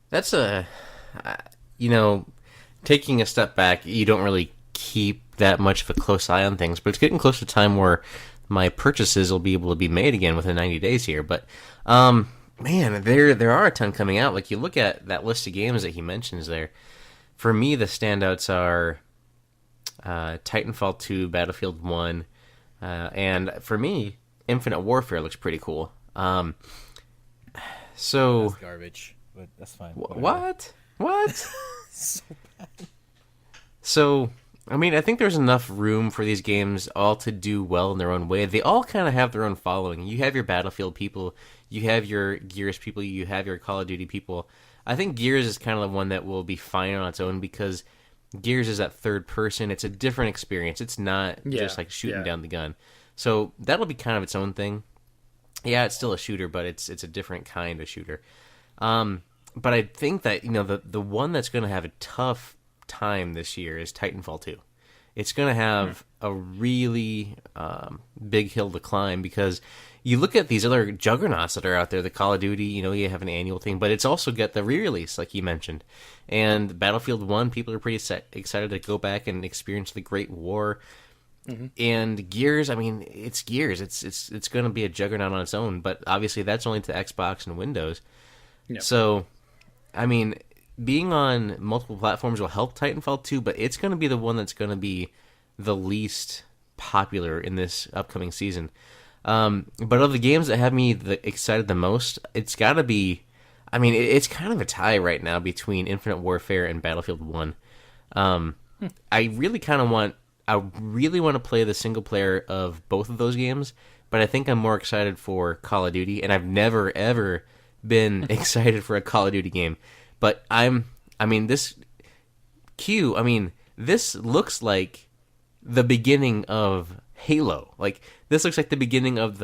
That's taking a step back, you don't really keep that much of a close eye on things, but it's getting close to time where my purchases will be able to be made again within 90 days here. But, man, there are a ton coming out. Like, you look at that list of games that he mentions there. For me, the standouts are Titanfall 2, Battlefield 1, and for me, Infinite Warfare looks pretty cool. So That's garbage, but that's fine. What? So bad. So, I mean, I think there's enough room for these games all to do well in their own way. They all kind of have their own following. You have your Battlefield people, you have your Gears people, you have your Call of Duty people. I think Gears is kind of the one that will be fine on its own because Gears is that third person. It's a different experience. It's not just like shooting down the gun. So that'll be kind of its own thing. Yeah, it's still a shooter, but it's a different kind of shooter. But I think that the one that's going to have a tough time this year is Titanfall 2. It's going to have a really big hill to climb because you look at these other juggernauts that are out there, the Call of Duty, you have an annual thing, but it's also got the re-release, like you mentioned. And Battlefield 1, people are pretty excited to go back and experience the Great War. Mm-hmm. And Gears, I mean, it's Gears. It's going to be a juggernaut on its own, but obviously that's only to Xbox and Windows. Yep. So, I mean, being on multiple platforms will help Titanfall 2, but it's going to be the one that's going to be the least popular in this upcoming season. But of the games that have me excited the most, it's got to be. I mean, it's kind of a tie right now between Infinite Warfare and Battlefield 1. I really want to play the single player of both of those games, but I think I'm more excited for Call of Duty, and I've never ever been excited for a Call of Duty game. But this looks like the beginning of Halo. Like, this looks like the beginning of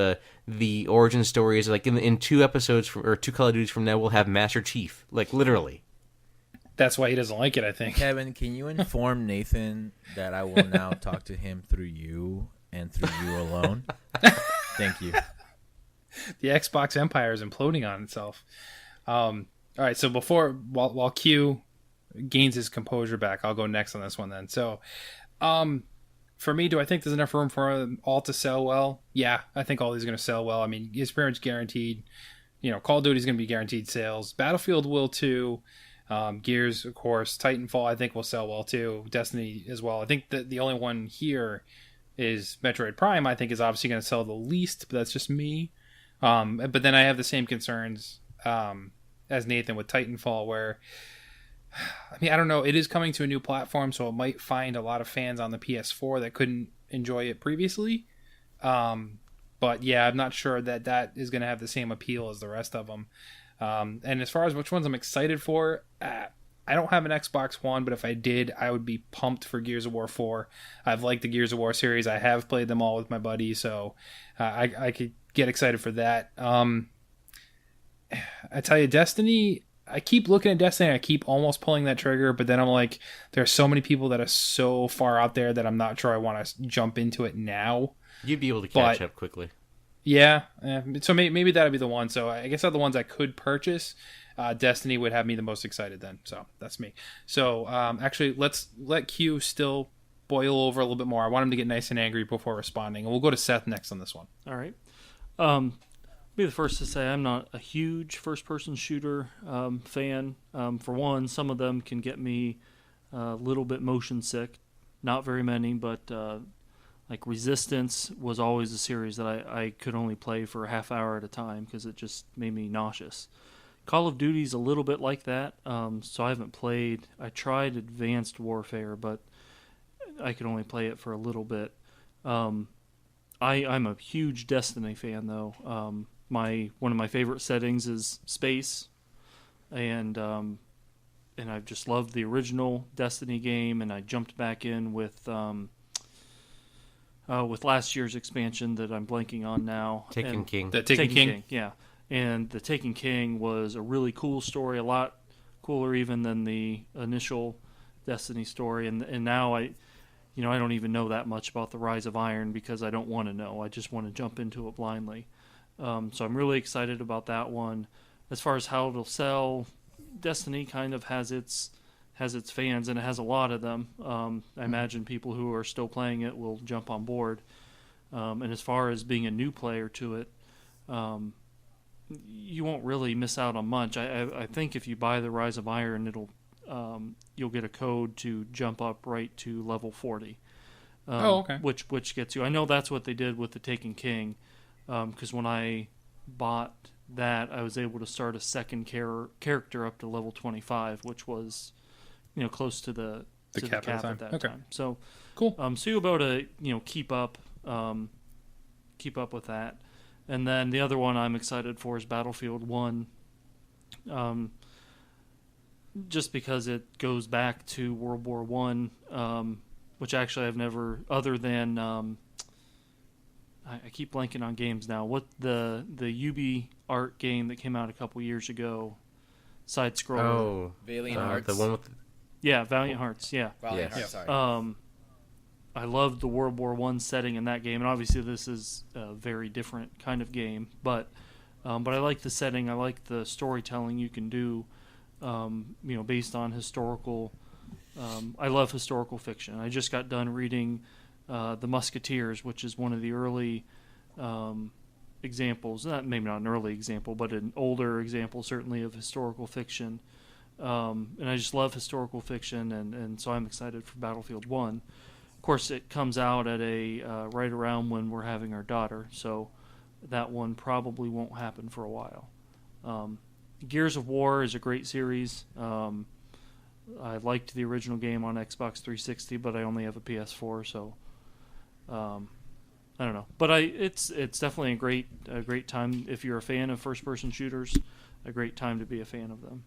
the origin stories. Like, in 2 episodes or 2 Call of Duties from now, we'll have Master Chief. Like, literally. That's why he doesn't like it, I think. Kevin, can you inform Nathan that I will now talk to him through you and through you alone? Thank you. The Xbox empire is imploding on itself. All right, so while Q gains his composure back, I'll go next on this one then. So, for me, do I think there's enough room for them all to sell well? Yeah, I think all these are going to sell well. I mean, it's pretty much guaranteed. Call of Duty is going to be guaranteed sales. Battlefield will too. Gears, of course. Titanfall, I think, will sell well too. Destiny as well. I think that the only one here is Metroid Prime. I think is obviously going to sell the least, but that's just me. But then I have the same concerns as Nathan with Titanfall, where I don't know. It is coming to a new platform, so it might find a lot of fans on the PS4 that couldn't enjoy it previously. But yeah, I'm not sure that is going to have the same appeal as the rest of them. And as far as which ones I'm excited for, I don't have an Xbox One, but if I did, I would be pumped for Gears of War 4. I've liked the Gears of War series. I have played them all with my buddy, so I could get excited for that. I tell you, Destiny, I keep looking at Destiny, I keep almost pulling that trigger, but then I'm like, there are so many people that are so far out there that I'm not sure I want to jump into it now. You'd be able to catch up quickly. Yeah, so maybe that'd be the one. So I guess out of the ones I could purchase, Destiny would have me the most excited then. So that's me. So actually, let's let Q still boil over a little bit more. I want him to get nice and angry before responding. And we'll go to Seth next on this one. All right. Be the first to say I'm not a huge first-person shooter fan. For one, some of them can get me a little bit motion sick. Not very many, but like Resistance was always a series that I could only play for a half hour at a time because it just made me nauseous. Call of Duty's a little bit like that, so I haven't played. I tried Advanced Warfare, but I could only play it for a little bit. I'm a huge Destiny fan, though. One of my favorite settings is space, and I've just loved the original Destiny game, and I jumped back in with last year's expansion that I'm blanking on now. Taken King. The Taken King? Yeah. And the Taken King was a really cool story, a lot cooler even than the initial Destiny story. And now I don't even know that much about the Rise of Iron because I don't want to know. I just want to jump into it blindly. So I'm really excited about that one. As far as how it'll sell, Destiny kind of has its fans, and it has a lot of them. I imagine people who are still playing it will jump on board. And as far as being a new player to it, you won't really miss out on much. I think if you buy the Rise of Iron, you'll get a code to jump up right to level 40. Okay. Which gets you. I know that's what they did with the Taken King, because when I bought that, I was able to start a second character up to level 25, which was close to the cap at that time. So cool. So you'll be able to keep up with that. And then the other one I'm excited for is Battlefield 1. Just because it goes back to World War One, which actually I've never, other than I keep blanking on games now. What the Ubi art game that came out a couple years ago, side scroller. Oh, Valiant Hearts. The one with Valiant Hearts. Yeah, Valiant Hearts. Sorry. I loved the World War One setting in that game, and obviously this is a very different kind of game. But I like the setting. I like the storytelling you can do. Based on historical. I love historical fiction. I just got done reading The Musketeers, which is one of the early examples. Maybe not an early example, but an older example, certainly, of historical fiction. And I just love historical fiction, and so I'm excited for Battlefield 1. Of course, it comes out at right around when we're having our daughter, so that one probably won't happen for a while. Gears of War is a great series. I liked the original game on Xbox 360, but I only have a PS4, so I don't know. But it's definitely a great time if you're a fan of first-person shooters. A great time to be a fan of them.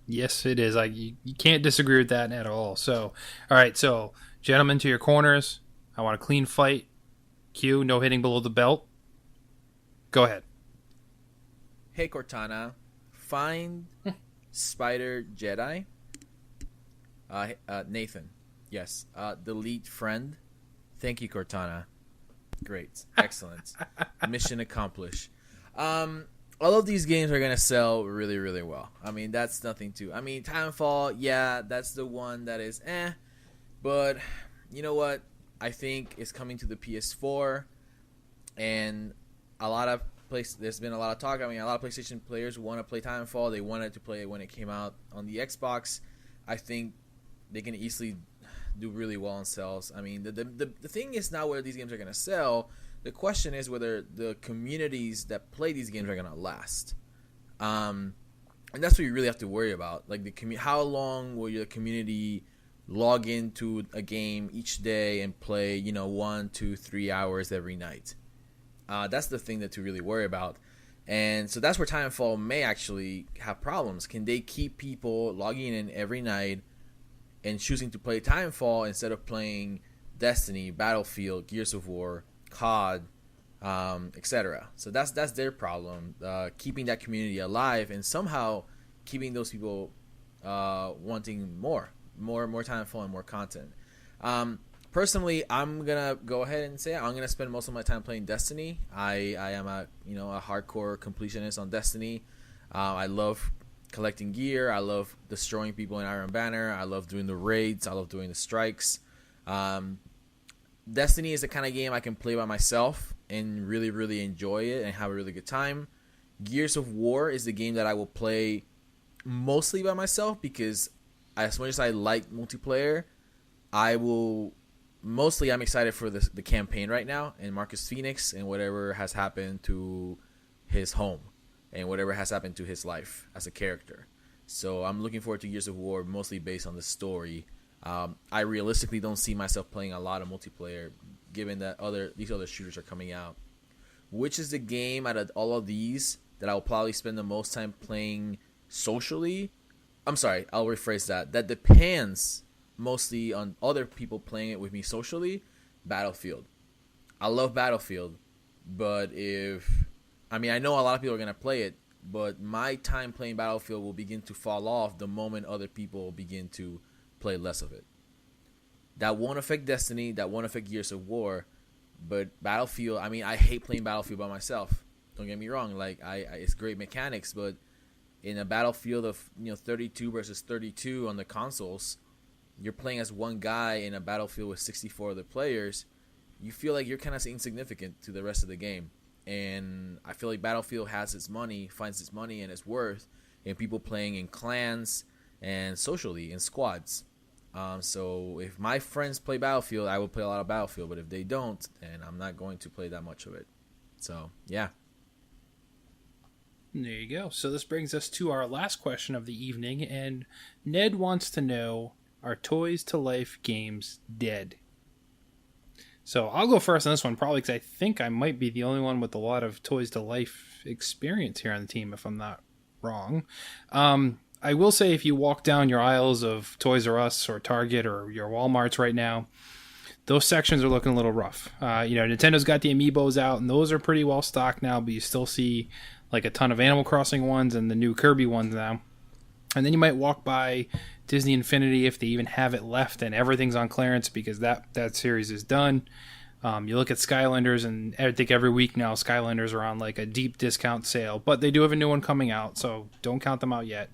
Yes, it is. You can't disagree with that at all. So, all right. So, gentlemen, to your corners. I want a clean fight. Q, no hitting below the belt. Go ahead. Hey, Cortana, find Spider Jedi. Nathan, yes. Delete friend. Thank you, Cortana. Great, excellent. Mission accomplished. All of these games are gonna sell really, really well. I mean, that's nothing to. I mean, Titanfall, yeah, that's the one that is but you know what? I think it's coming to the PS4, and there's been a lot of talk. I mean, a lot of PlayStation players want to play Titanfall. They wanted to play it when it came out on the Xbox. I think they can easily do really well in sales. I mean, the thing is not whether these games are going to sell. The question is whether the communities that play these games are going to last. And that's what you really have to worry about. Like how long will your community log into a game each day and play, 1, 2, 3 hours every night? That's the thing to really worry about. And so that's where Titanfall may actually have problems. Can they keep people logging in every night and choosing to play Titanfall instead of playing Destiny, Battlefield, Gears of War, COD, etc.? So that's their problem, keeping that community alive and somehow keeping those people wanting more Titanfall and more content. Personally, I'm gonna go ahead and say I'm gonna spend most of my time playing Destiny. I am a hardcore completionist on Destiny. I love collecting gear. I love destroying people in Iron Banner. I love doing the raids. I love doing the strikes. Destiny is the kind of game I can play by myself and really, really enjoy it and have a really good time. Gears of War is the game that I will play mostly by myself because as much as I like multiplayer, I'm excited for the campaign right now and Marcus Phoenix and whatever has happened to his home and whatever has happened to his life as a character. So I'm looking forward to Gears of War mostly based on the story. I realistically don't see myself playing a lot of multiplayer given that these other shooters are coming out. Which is the game out of all of these that I'll probably spend the most time playing socially? I'm sorry, I'll rephrase that. That depends mostly on other people playing it with me socially. Battlefield. I love Battlefield, but I know a lot of people are going to play it, but my time playing Battlefield will begin to fall off the moment other people begin to play less of it. That won't affect Destiny, that won't affect Gears of War, but Battlefield, I hate playing Battlefield by myself. Don't get me wrong, it's great mechanics, but in a Battlefield of 32 versus 32 on the consoles, you're playing as one guy in a Battlefield with 64 other players, you feel like you're kind of insignificant to the rest of the game. And I feel like Battlefield finds its money and its worth in people playing in clans and socially in squads. So if my friends play Battlefield, I will play a lot of Battlefield. But if they don't, then I'm not going to play that much of it. So, yeah. There you go. So this brings us to our last question of the evening. And Ned wants to know, are Toys to Life games dead? So I'll go first on this one, probably because I think I might be the only one with a lot of Toys to Life experience here on the team, if I'm not wrong. I will say if you walk down your aisles of Toys R Us or Target or your Walmarts right now, those sections are looking a little rough. Nintendo's got the Amiibos out, and those are pretty well stocked now, but you still see like a ton of Animal Crossing ones and the new Kirby ones now. And then you might walk by Disney Infinity if they even have it left, and everything's on clearance because that series is done. You look at Skylanders, and I think every week now Skylanders are on like a deep discount sale, but they do have a new one coming out, so don't count them out yet.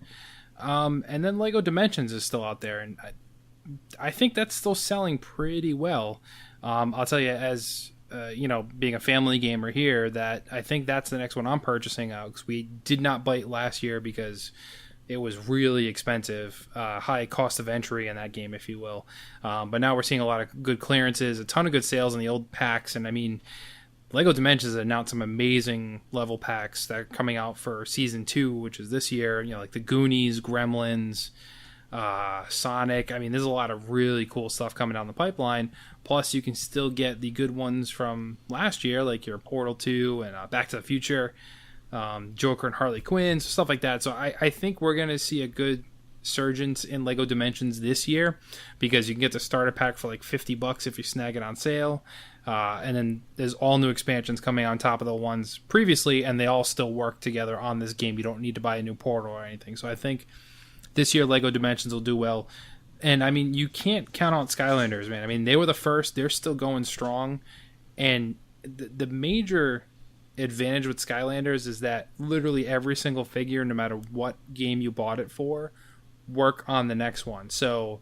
And then Lego Dimensions is still out there, and I think that's still selling pretty well. I'll tell you, as being a family gamer here, that I think that's the next one I'm purchasing out because we did not bite last year because it was really expensive, high cost of entry in that game, if you will. But now we're seeing a lot of good clearances, a ton of good sales in the old packs, and Lego Dimensions announced some amazing level packs that are coming out for season 2, which is this year. You know, like the Goonies, Gremlins, Sonic. I mean, there's a lot of really cool stuff coming down the pipeline. Plus, you can still get the good ones from last year, like your Portal 2 and Back to the Future, Joker and Harley Quinn, stuff like that. So I think we're going to see a good surgence in Lego Dimensions this year, because you can get the starter pack for like $50 if you snag it on sale. And then there's all new expansions coming on top of the ones previously, and they all still work together on this game. You don't need to buy a new Portal or anything. So I think this year Lego Dimensions will do well. And I mean, you can't count out Skylanders, man. I mean, they were the first. They're still going strong. And the major advantage with Skylanders is that literally every single figure, no matter what game you bought it for, work on the next one. So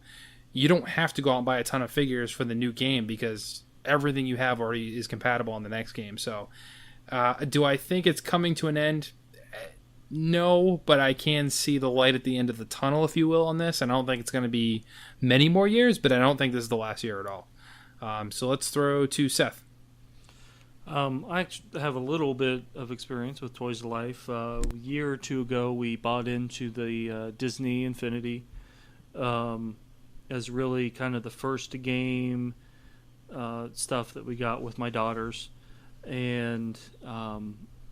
you don't have to go out and buy a ton of figures for the new game, because everything you have already is compatible on the next game. So do I think it's coming to an end? No, but I can see the light at the end of the tunnel, if you will, on this. And I don't think it's going to be many more years, but I don't think this is the last year at all. So let's throw to Seth. I actually have a little bit of experience with Toys to Life. A year or two ago, we bought into the Disney Infinity as really kind of the first game stuff that we got with my daughters, and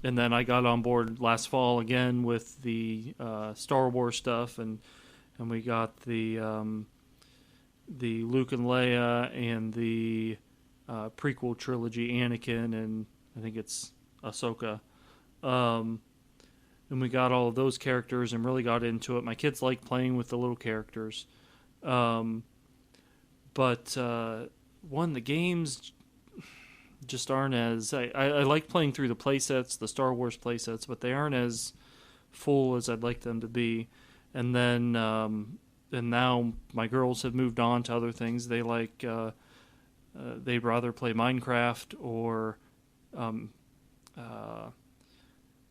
then I got on board last fall again with the Star Wars stuff, and we got the Luke and Leia and the prequel trilogy, Anakin, and I think it's Ahsoka. And we got all of those characters and really got into it. My kids like playing with the little characters. But the games just aren't as... I like playing through the playsets, the Star Wars playsets, but they aren't as full as I'd like them to be. And then and now my girls have moved on to other things. They like... they'd rather play Minecraft, or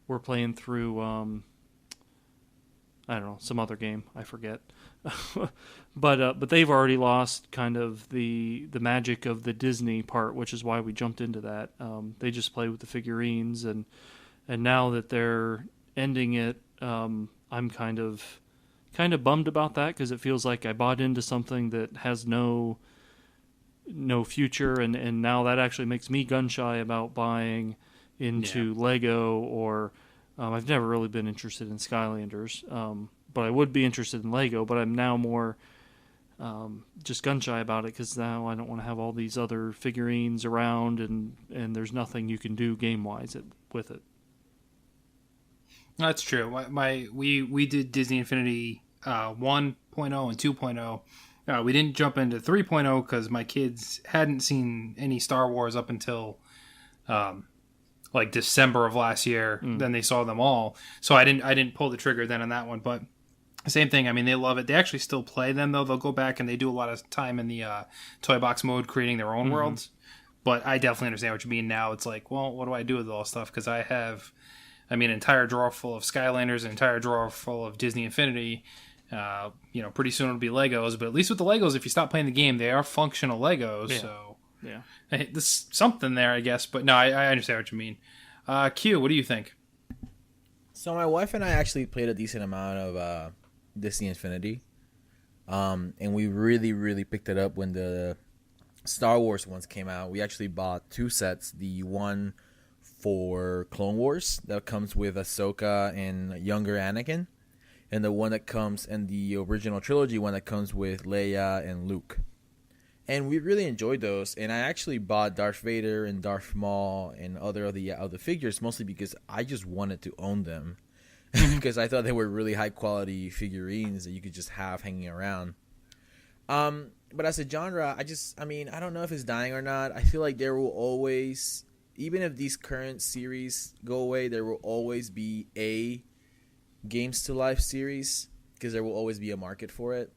we're playing through, I don't know, some other game. I forget. But they've already lost kind of the magic of the Disney part, which is why we jumped into that. They just play with the figurines, and now that they're ending it, I'm kind of bummed about that, because it feels like I bought into something that has no future, and now that actually makes me gun shy about buying into Lego, or I've never really been interested in Skylanders, but I would be interested in Lego, but I'm now more just gun shy about it, because now I don't want to have all these other figurines around, and there's nothing you can do game wise with it. That's true. We did Disney Infinity 1.0 and 2.0. We didn't jump into 3.0 because my kids hadn't seen any Star Wars up until like December of last year. Then they saw them all, so I didn't pull the trigger then on that one. But same thing. I mean, they love it. They actually still play them, though. They'll go back and they do a lot of time in the toy box mode, creating their own worlds. But I definitely understand what you mean now. It's like, well, what do I do with all this stuff? Because I have, an entire drawer full of Skylanders, an entire drawer full of Disney Infinity. Pretty soon it'll be Legos, but at least with the Legos, if you stop playing the game, they are functional Legos. Yeah. So yeah, there's something there, I guess. But no, I understand what you mean. Q, what do you think? So my wife and I actually played a decent amount of Disney Infinity, and we really, really picked it up when the Star Wars ones came out. We actually bought 2 sets. The one for Clone Wars that comes with Ahsoka and younger Anakin, and the one that comes in the original trilogy one that comes with Leia and Luke. And we really enjoyed those. And I actually bought Darth Vader and Darth Maul and other of the figures, mostly because I just wanted to own them. Because I thought they were really high quality figurines that you could just have hanging around. But as a genre, I don't know if it's dying or not. I feel like there will always, even if these current series go away, there will always be a Games to Life series, because there will always be a market for it.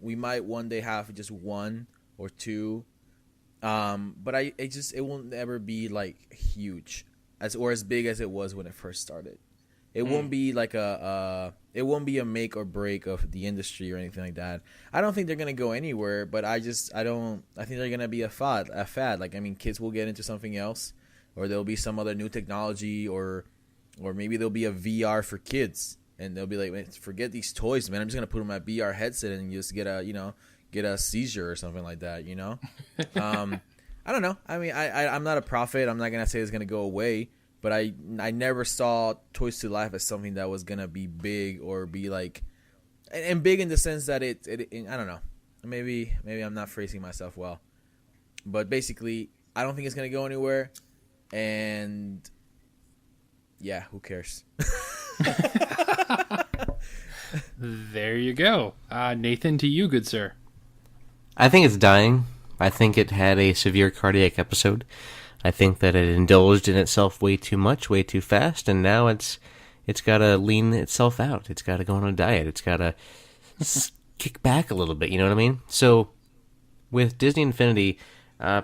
We might one day have just 1 or 2, but it won't ever be like huge as big as it was when it first started. It won't be like it won't be a make or break of the industry or anything like that. I don't think they're gonna go anywhere, but I think they're gonna be a fad. Like, kids will get into something else. or there'll be some other new technology, or maybe there'll be a VR for kids, and they'll be like, man, forget these toys, man. I'm just gonna put on my VR headset and just get a seizure or something like that, you know. I don't know. I mean, I'm not a prophet. I'm not gonna say it's gonna go away, but I never saw Toys to Life as something that was gonna be big or be like, and big in the sense that it I don't know. Maybe I'm not phrasing myself well, but basically, I don't think it's gonna go anywhere, and yeah, who cares? There you go. Nathan, to you, good sir. I think it's dying. I think it had a severe cardiac episode. I think that it indulged in itself way too much, way too fast, and now it's got to lean itself out. It's got to go on a diet. It's got to kick back a little bit, you know what I mean? So with Disney Infinity,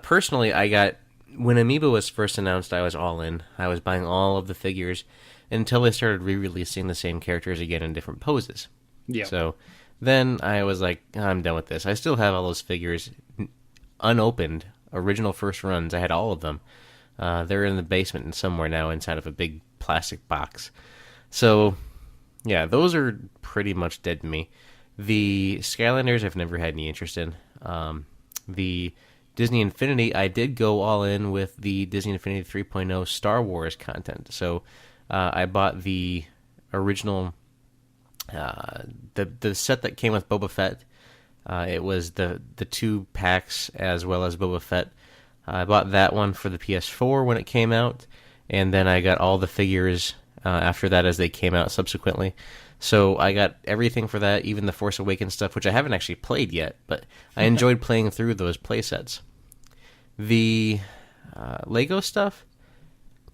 personally, when Amiibo was first announced, I was all in. I was buying all of the figures until they started re-releasing the same characters again in different poses. Yeah. So then I was like, I'm done with this. I still have all those figures unopened, original first runs. I had all of them. They're in the basement and somewhere now inside of a big plastic box. So, yeah, those are pretty much dead to me. The Skylanders I've never had any interest in. The Disney Infinity, I did go all in with the Disney Infinity 3.0 Star Wars content. So I bought the original, the set that came with Boba Fett. It was the 2 packs as well as Boba Fett. I bought that one for the PS4 when it came out, and then I got all the figures after that as they came out subsequently. So I got everything for that, even the Force Awakens stuff, which I haven't actually played yet, but I enjoyed playing through those playsets. The Lego stuff,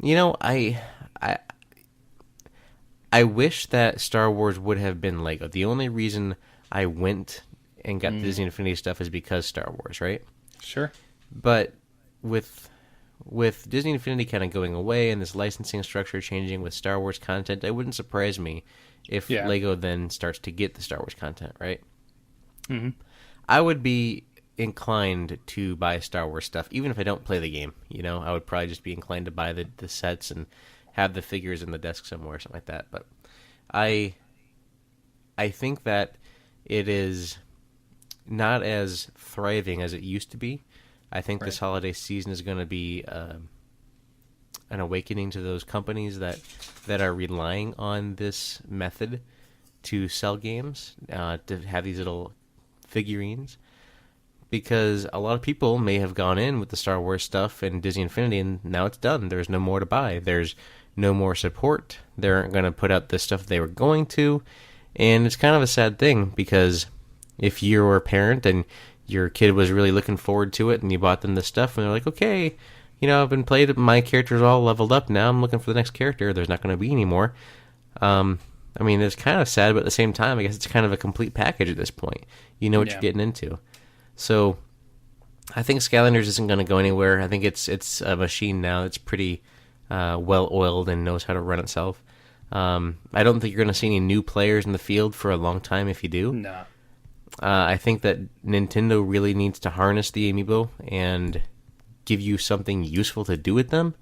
you know, I wish that Star Wars would have been Lego. The only reason I went and got the Disney Infinity stuff is because Star Wars, right? Sure. But with Disney Infinity kind of going away and this licensing structure changing with Star Wars content, it wouldn't surprise me if Lego then starts to get the Star Wars content, right? Mm-hmm. I would be inclined to buy Star Wars stuff, even if I don't play the game. You know, I would probably just be inclined to buy the sets and have the figures in the desk somewhere or something like that. But I think that it is not as thriving as it used to be. I think this holiday season is going to be an awakening to those companies that are relying on this method to sell games, to have these little figurines, because a lot of people may have gone in with the Star Wars stuff and Disney Infinity, and now it's done. There's no more to buy. There's no more support. They aren't going to put out the stuff they were going to, and it's kind of a sad thing, because if you were a parent and your kid was really looking forward to it and you bought them this stuff and they're like, okay, you know, I've been played, my character's all leveled up, now I'm looking for the next character, there's not going to be any more. I mean, it's kind of sad, but at the same time, I guess it's kind of a complete package at this point. You know what you're getting into. So I think Skylanders isn't going to go anywhere. I think it's a machine now that's pretty well-oiled and knows how to run itself. I don't think you're going to see any new players in the field for a long time if you do. No. I think that Nintendo really needs to harness the Amiibo and give you something useful to do with them,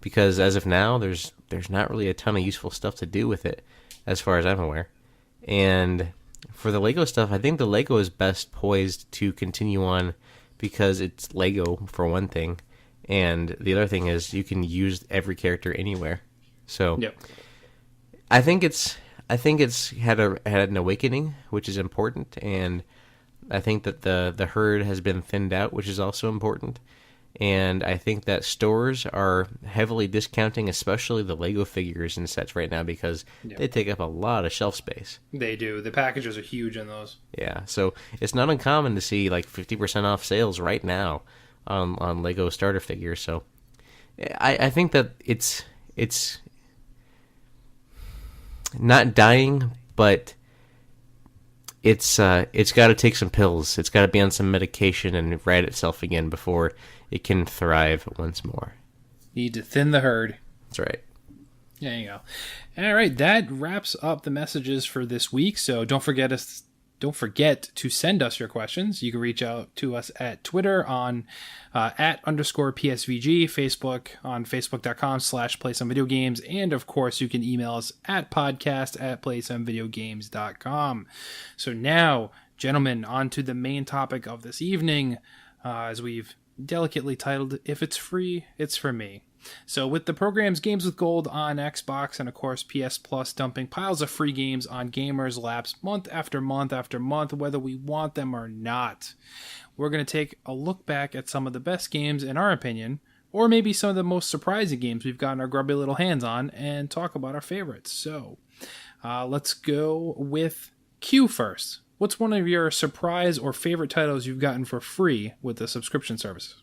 because as of now, there's not really a ton of useful stuff to do with it, as far as I'm aware. And for the Lego stuff, I think the Lego is best poised to continue on because it's Lego, for one thing, and the other thing is you can use every character anywhere. So I think it's had an awakening, which is important, and I think that the herd has been thinned out, which is also important. And I think that stores are heavily discounting, especially the Lego figures and sets right now, because they take up a lot of shelf space. They do. The packages are huge in those. Yeah, so it's not uncommon to see like 50% off sales right now on Lego starter figures. So I think that it's not dying, but it's got to take some pills. It's got to be on some medication and right itself again before it can thrive once more. Need to thin the herd. That's right. There you go. All right, that wraps up the messages for this week. So don't forget us don't forget to send us your questions. You can reach out to us at Twitter on @_PSVG, Facebook on facebook.com/playsomevideogames, and of course you can email us at podcast@playsomevideogames.com. So now, gentlemen, on to the main topic of this evening, as we've delicately titled, If It's Free, It's For Me. So with the program's Games with Gold on Xbox and of course PS Plus dumping piles of free games on gamers' laps month after month after month, whether we want them or not, we're going to take a look back at some of the best games in our opinion, or maybe some of the most surprising games we've gotten our grubby little hands on, and talk about our favorites. So let's go with Q first. What's one of your surprise or favorite titles you've gotten for free with the subscription services?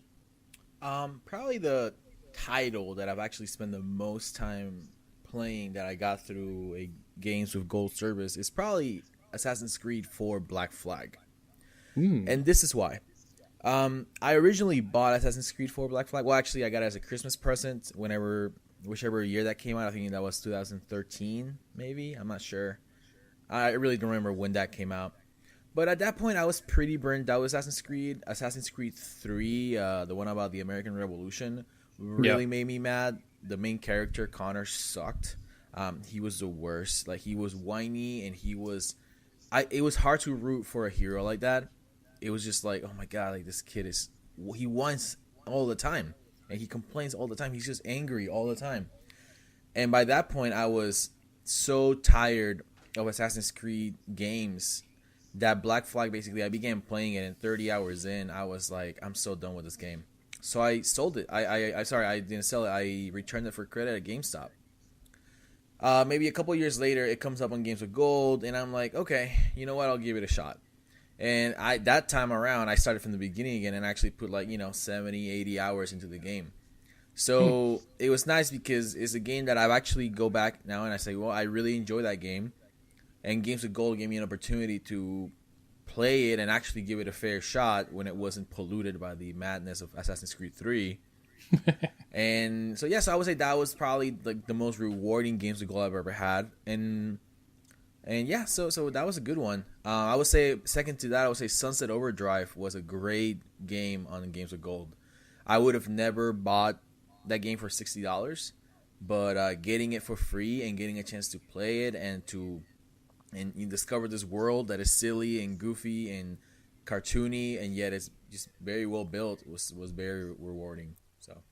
Probably the title that I've actually spent the most time playing that I got through a Games with Gold service is probably Assassin's Creed 4 Black Flag. And this is why. I originally bought Assassin's Creed 4 Black Flag. Well, actually, I got it as a Christmas present whichever year that came out. I think that was 2013, maybe. I'm not sure. I really don't remember when that came out. But at that point, I was pretty burned out with Assassin's Creed. Assassin's Creed 3, the one about the American Revolution, really made me mad. The main character, Connor, sucked. He was the worst. Like, he was whiny, and it was hard to root for a hero like that. It was just like, oh my god, like, this kid he whines all the time, and he complains all the time. He's just angry all the time. And by that point, I was so tired of Assassin's Creed games that Black Flag, basically, I began playing it, and 30 hours in, I was like, I'm so done with this game. So I sold it. Sorry, I didn't sell it. I returned it for credit at GameStop. Maybe a couple years later, it comes up on Games with Gold, and I'm like, okay, you know what? I'll give it a shot. And that time around, I started from the beginning again and actually put 70, 80 hours into the game. So it was nice because it's a game that I've actually go back now and I say, well, I really enjoy that game. And Games with Gold gave me an opportunity to play it and actually give it a fair shot when it wasn't polluted by the madness of Assassin's Creed 3. And so I would say that was probably the most rewarding Games with Gold I've ever had. And so that was a good one. I would say second to that, I would say Sunset Overdrive was a great game on Games with Gold. I would have never bought that game for $60, but getting it for free and getting a chance to play it and you discover this world that is silly and goofy and cartoony, and yet it's just very well built, was very rewarding. So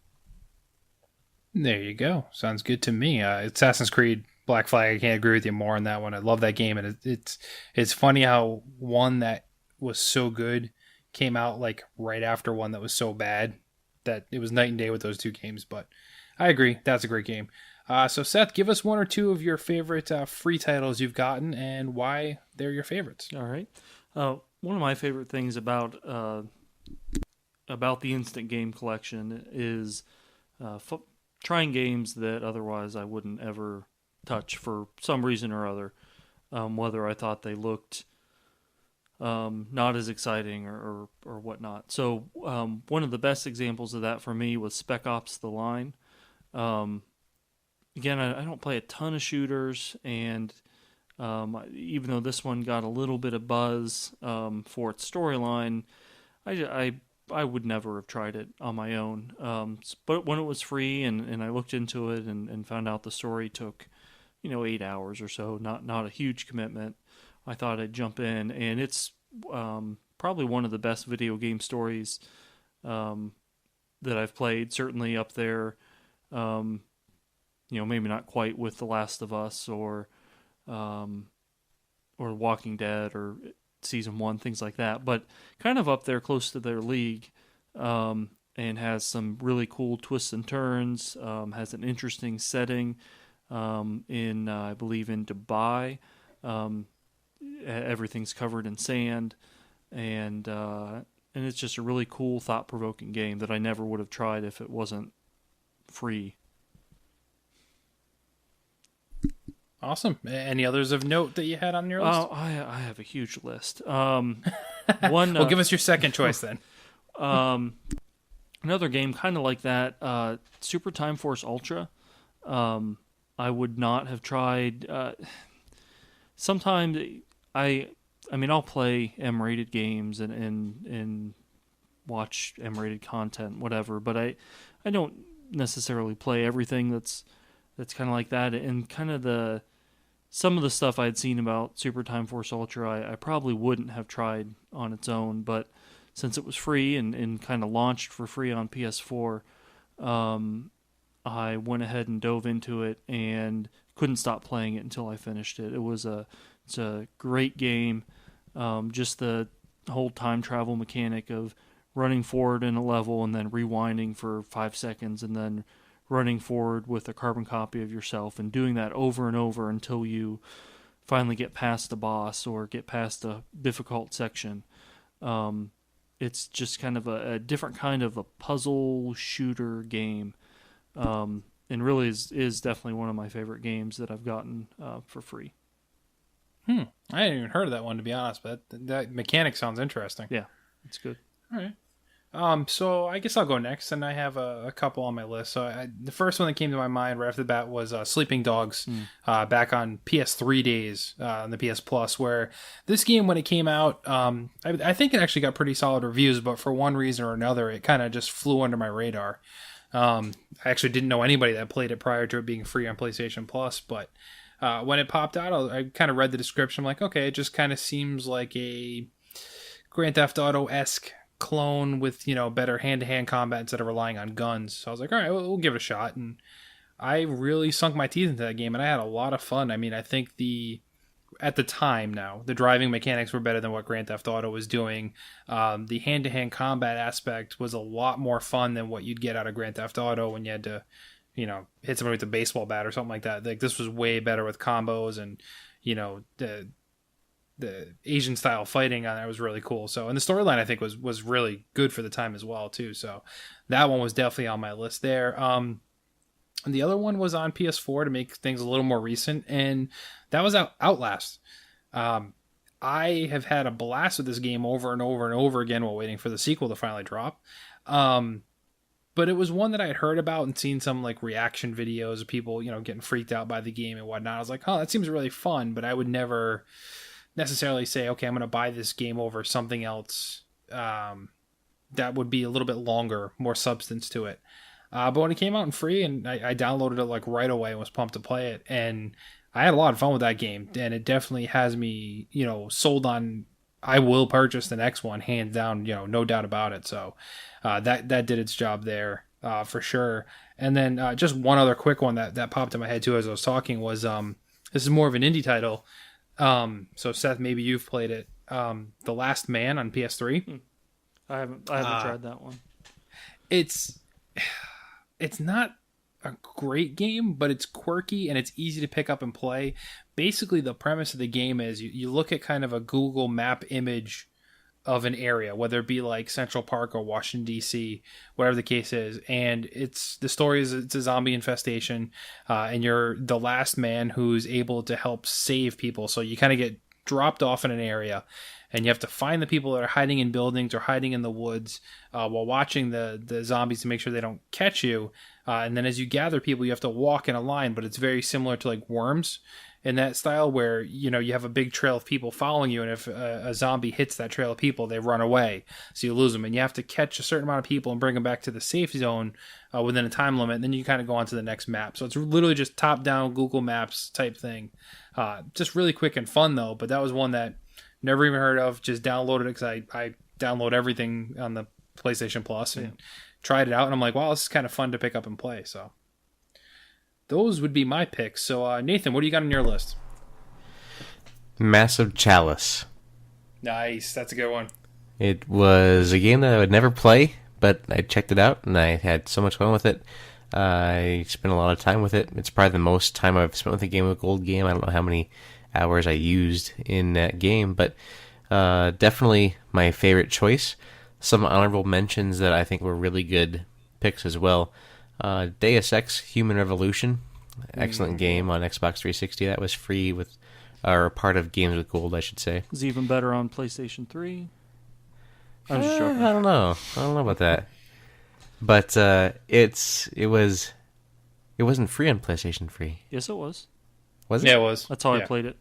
there you go. Sounds good to me. Assassin's Creed Black Flag, I can't agree with you more on that one. I love that game, and it's funny how one that was so good came out right after one that was so bad that it was night and day with those two games. But I agree, that's a great game. So Seth, give us one or two of your favorite free titles you've gotten and why they're your favorites. All right. One of my favorite things about the Instant Game Collection is trying games that otherwise I wouldn't ever touch for some reason or other, whether I thought they looked not as exciting or whatnot. So one of the best examples of that for me was Spec Ops: The Line. Again, I don't play a ton of shooters, and even though this one got a little bit of buzz for its storyline, I would never have tried it on my own. But when it was free and I looked into it and found out the story took 8 hours or so, not a huge commitment, I thought I'd jump in, and it's probably one of the best video game stories that I've played, certainly up there. Maybe not quite with The Last of Us or Walking Dead or Season 1, things like that, but kind of up there close to their league, and has some really cool twists and turns, has an interesting setting I believe in Dubai. Everything's covered in sand, and it's just a really cool, thought-provoking game that I never would have tried if it wasn't free. Awesome. Any others of note that you had on your list? Oh, I have a huge list. Well, give us your second choice then. Another game kind of like that, Super Time Force Ultra. I would not have tried. Sometimes I mean, I'll play M-rated games and watch M-rated content, whatever. But I don't necessarily play everything that's kind of like that. And kind of some of the stuff I'd seen about Super Time Force Ultra, I probably wouldn't have tried on its own. But since it was free and kind of launched for free on PS4, I went ahead and dove into it and couldn't stop playing it until I finished it. It's a great game. Just the whole time travel mechanic of running forward in a level and then rewinding for 5 seconds and then running forward with a carbon copy of yourself and doing that over and over until you finally get past the boss or get past a difficult section. It's just kind of a different kind of a puzzle shooter game. And really is definitely one of my favorite games that I've gotten for free. I hadn't even heard of that one, to be honest, but that mechanic sounds interesting. Yeah, it's good. All right. So I guess I'll go next, and I have a couple on my list. So the first one that came to my mind right off the bat was Sleeping Dogs, back on PS3 days on the PS Plus, where this game, when it came out, I think it actually got pretty solid reviews, but for one reason or another, it kind of just flew under my radar. I actually didn't know anybody that played it prior to it being free on PlayStation Plus, but when it popped out, I kind of read the description. I'm like, okay, it just kind of seems like a Grand Theft Auto-esque clone with, better hand-to-hand combat instead of relying on guns. So I was like, all right, we'll give it a shot. And I really sunk my teeth into that game, and I had a lot of fun. I mean, I think at the time now, the driving mechanics were better than what Grand Theft Auto was doing. The hand-to-hand combat aspect was a lot more fun than what you'd get out of Grand Theft Auto when you had to, hit somebody with a baseball bat or something like that. Like, this was way better with combos, and, the Asian style fighting on that was really cool. So, and the storyline I think was really good for the time as well too. So that one was definitely on my list there. And the other one was on PS4 to make things a little more recent, and that was Outlast. I have had a blast with this game over and over and over again while waiting for the sequel to finally drop. But it was one that I had heard about and seen some like reaction videos of people, getting freaked out by the game and whatnot. I was like, oh, that seems really fun, but I would never necessarily say, okay, I'm going to buy this game over something else that would be a little bit longer, more substance to it. But when it came out in free, and I downloaded it like right away and was pumped to play it, and I had a lot of fun with that game, and it definitely has me, sold on I will purchase the next one, hands down, no doubt about it. So that did its job there for sure. And then just one other quick one that popped in my head too as I was talking was this is more of an indie title. So Seth, maybe you've played it. The Last Man on PS3. I haven't tried that one. It's not a great game, but it's quirky and it's easy to pick up and play. Basically, the premise of the game is you look at kind of a Google map image of an area, whether it be like Central Park or Washington, D.C., whatever the case is. And the story is it's a zombie infestation, and you're the last man who's able to help save people. So you kind of get dropped off in an area, and you have to find the people that are hiding in buildings or hiding in the woods while watching the zombies to make sure they don't catch you. And then as you gather people, you have to walk in a line, but it's very similar to like Worms in that style where, you have a big trail of people following you, and if a zombie hits that trail of people, they run away, so you lose them, and you have to catch a certain amount of people and bring them back to the safe zone within a time limit, and then you kind of go on to the next map. So it's literally just top-down Google Maps type thing. Just really quick and fun, though, but that was one that never even heard of, just downloaded it because I download everything on the PlayStation Plus and tried it out, and I'm like, wow, this is kind of fun to pick up and play, so... Those would be my picks. So, Nathan, what do you got on your list? Massive Chalice. Nice. That's a good one. It was a game that I would never play, but I checked it out, and I had so much fun with it. I spent a lot of time with it. It's probably the most time I've spent with a game, a gold game. I don't know how many hours I used in that game, but definitely my favorite choice. Some honorable mentions that I think were really good picks as well. Deus Ex Human Revolution, excellent game on Xbox 360. That was free or part of Games with Gold, I should say. It's even better on PlayStation 3. I'm just joking. I don't know about that. But it wasn't free on PlayStation 3. Yes, it was. Was it? Yeah, it was. That's how I played it.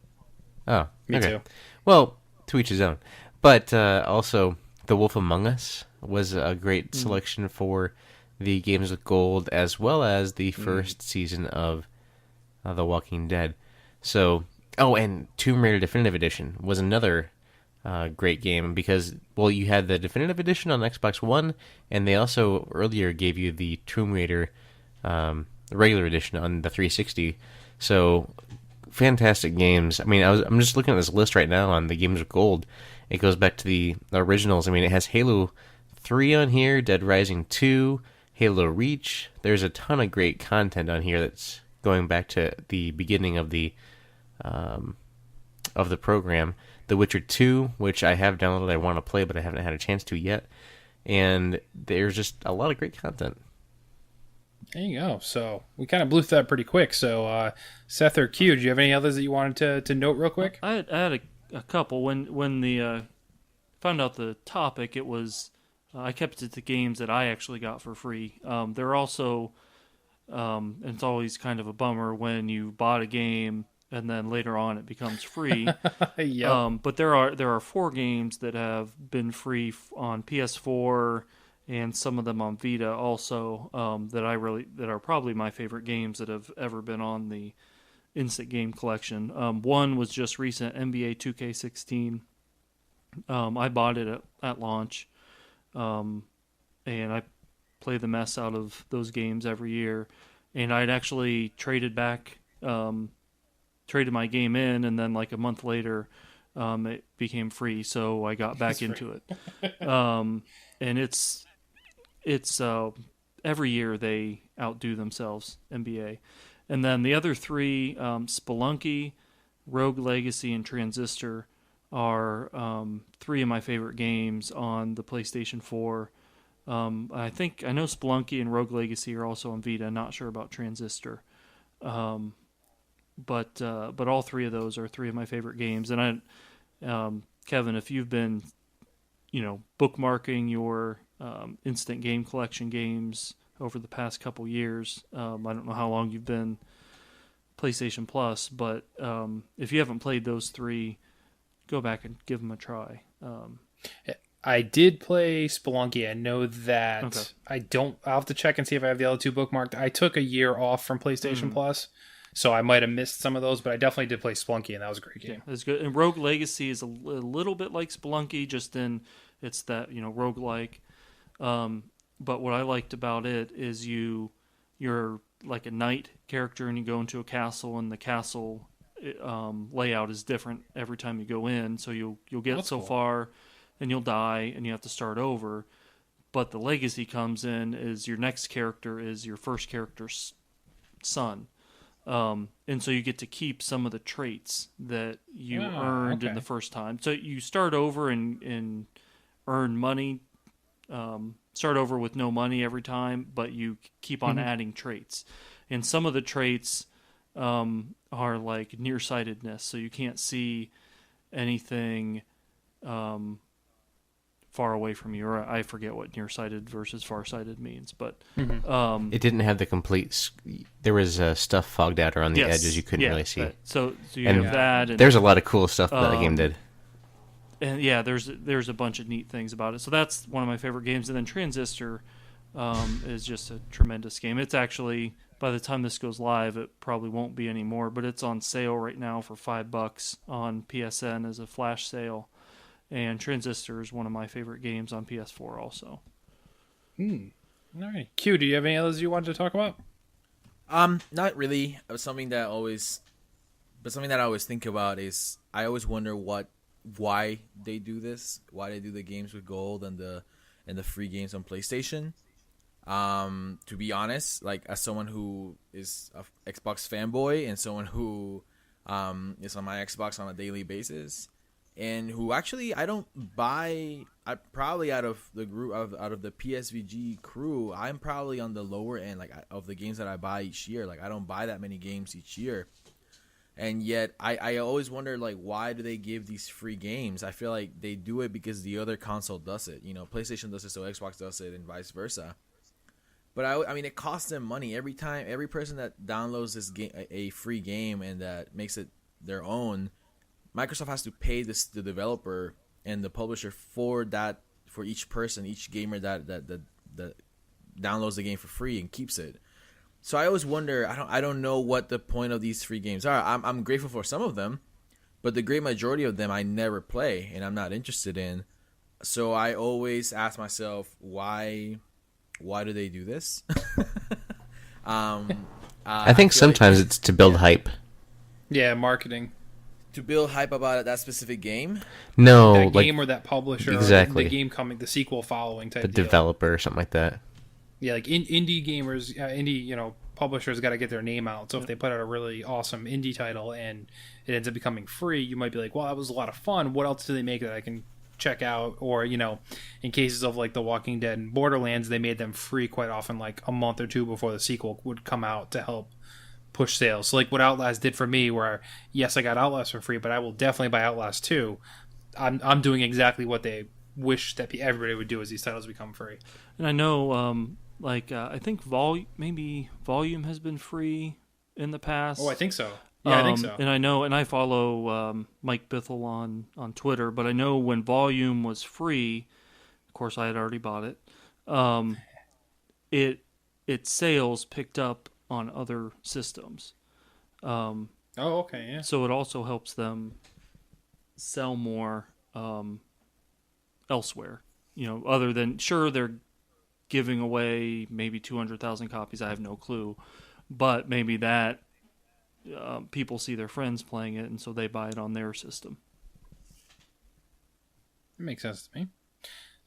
Oh, me okay. too. Well, to each his own. But also, The Wolf Among Us was a great selection for the Games with Gold, as well as the first season of The Walking Dead. So, and Tomb Raider Definitive Edition was another great game because, well, you had the Definitive Edition on Xbox One, and they also earlier gave you the Tomb Raider regular edition on the 360. So, fantastic games. I mean, I'm just looking at this list right now on the Games of Gold. It goes back to the originals. I mean, it has Halo 3 on here, Dead Rising 2, Halo Reach. There's a ton of great content on here that's going back to the beginning of the program. The Witcher 2, which I have downloaded, I want to play, but I haven't had a chance to yet. And there's just a lot of great content. There you go. So we kind of blew through that pretty quick. So Seth or Q, do you have any others that you wanted to note real quick? I had a couple. When the found out the topic, it was I kept it to games that I actually got for free. There are also, and it's always kind of a bummer when you bought a game and then later on it becomes free. Yep. But there are 4 games that have been free on PS4 and some of them on Vita also that are probably my favorite games that have ever been on the Instant Game Collection. One was just recent, NBA 2K16. I bought it at launch, and I play the mess out of those games every year. And I'd actually traded my game in, and then like a month later, it became free, so I got back into it. And it's every year they outdo themselves, NBA. And then the other 3, Spelunky, Rogue Legacy, and Transistor, are 3 of my favorite games on the PlayStation 4. I know Spelunky and Rogue Legacy are also on Vita. Not sure about Transistor. But all 3 of those are 3 of my favorite games. And Kevin, if you've been, bookmarking your Instant Game Collection games over the past couple years, I don't know how long you've been PlayStation Plus, but if you haven't played those 3, go back and give them a try. I did play Spelunky. I know that. Okay. I'll have to check and see if I have the other 2 bookmarked. I took a year off from PlayStation Plus, so I might have missed some of those, but I definitely did play Spelunky, and that was a great game. Yeah, it's good. And Rogue Legacy is a little bit like Spelunky, just in it's that, roguelike. But what I liked about it is you're like a knight character, and you go into a castle, and the castle layout is different every time you go in. So you'll get That's so cool. far, and you'll die, and you have to start over. But the legacy comes in is your next character is your first character's son. And so you get to keep some of the traits that you earned in the first time. So you start over and earn money. Start over with no money every time, but you keep on adding traits. And some of the traits are like nearsightedness, so you can't see anything far away from you. Or I forget what nearsighted versus farsighted means, but It didn't have the complete. There was stuff fogged out around the edges you couldn't really see. Right. So you And have that. And, there's a lot of cool stuff that the game did. and yeah, there's a bunch of neat things about it. So that's one of my favorite games. And then Transistor is just a tremendous game. It's actually, by the time this goes live, it probably won't be anymore, but it's on sale right now for $5 on PSN as a flash sale. And Transistor is one of my favorite games on PS4 also. All right. Q, do you have any others you wanted to talk about? Not really. Something that I always think about is I always wonder why they do this, why they do the games with gold and the free games on PlayStation. To be honest, like as someone who is a Xbox fanboy and someone who is on my Xbox on a daily basis, and who actually I don't buy. I probably out of the group out of the PSVG crew, I'm probably on the lower end like of the games that I buy each year. Like I don't buy that many games each year. And yet, I always wonder, like, why do they give these free games? I feel like they do it because the other console does it. PlayStation does it, so Xbox does it, and vice versa. But, I mean, it costs them money. Every person that downloads this game, a free game and that makes it their own, Microsoft has to pay the developer and the publisher for each person, each gamer that downloads the game for free and keeps it. So I always wonder. I don't know what the point of these free games are. I'm grateful for some of them, but the great majority of them I never play and I'm not interested in. So I always ask myself, why do they do this? I think sometimes it's to build hype. Yeah, marketing. To build hype about that specific game. No, That like game or that publisher. exactly. Or the game coming, the sequel following type the deal. developer or something like that. Yeah, like indie gamers, indie publishers got to get their name out. So if they put out a really awesome indie title and it ends up becoming free, you might be like, well, that was a lot of fun. What else do they make that I can check out? Or in cases of like The Walking Dead and Borderlands, they made them free quite often, like a month or two before the sequel would come out to help push sales. So like what Outlast did for me, where yes, I got Outlast for free, but I will definitely buy Outlast 2. I'm doing exactly what they wish that everybody would do as these titles become free. And I know, I think Volume has been free in the past. Oh, I think so. Yeah, I think so. And I know, and I follow Mike Bithell on Twitter, but I know when Volume was free, of course I had already bought it. Its sales picked up on other systems. Oh, okay, yeah. So it also helps them sell more elsewhere. Other than, sure, they're giving away maybe 200,000 copies. I have no clue. But maybe that people see their friends playing it, and so they buy it on their system. It makes sense to me.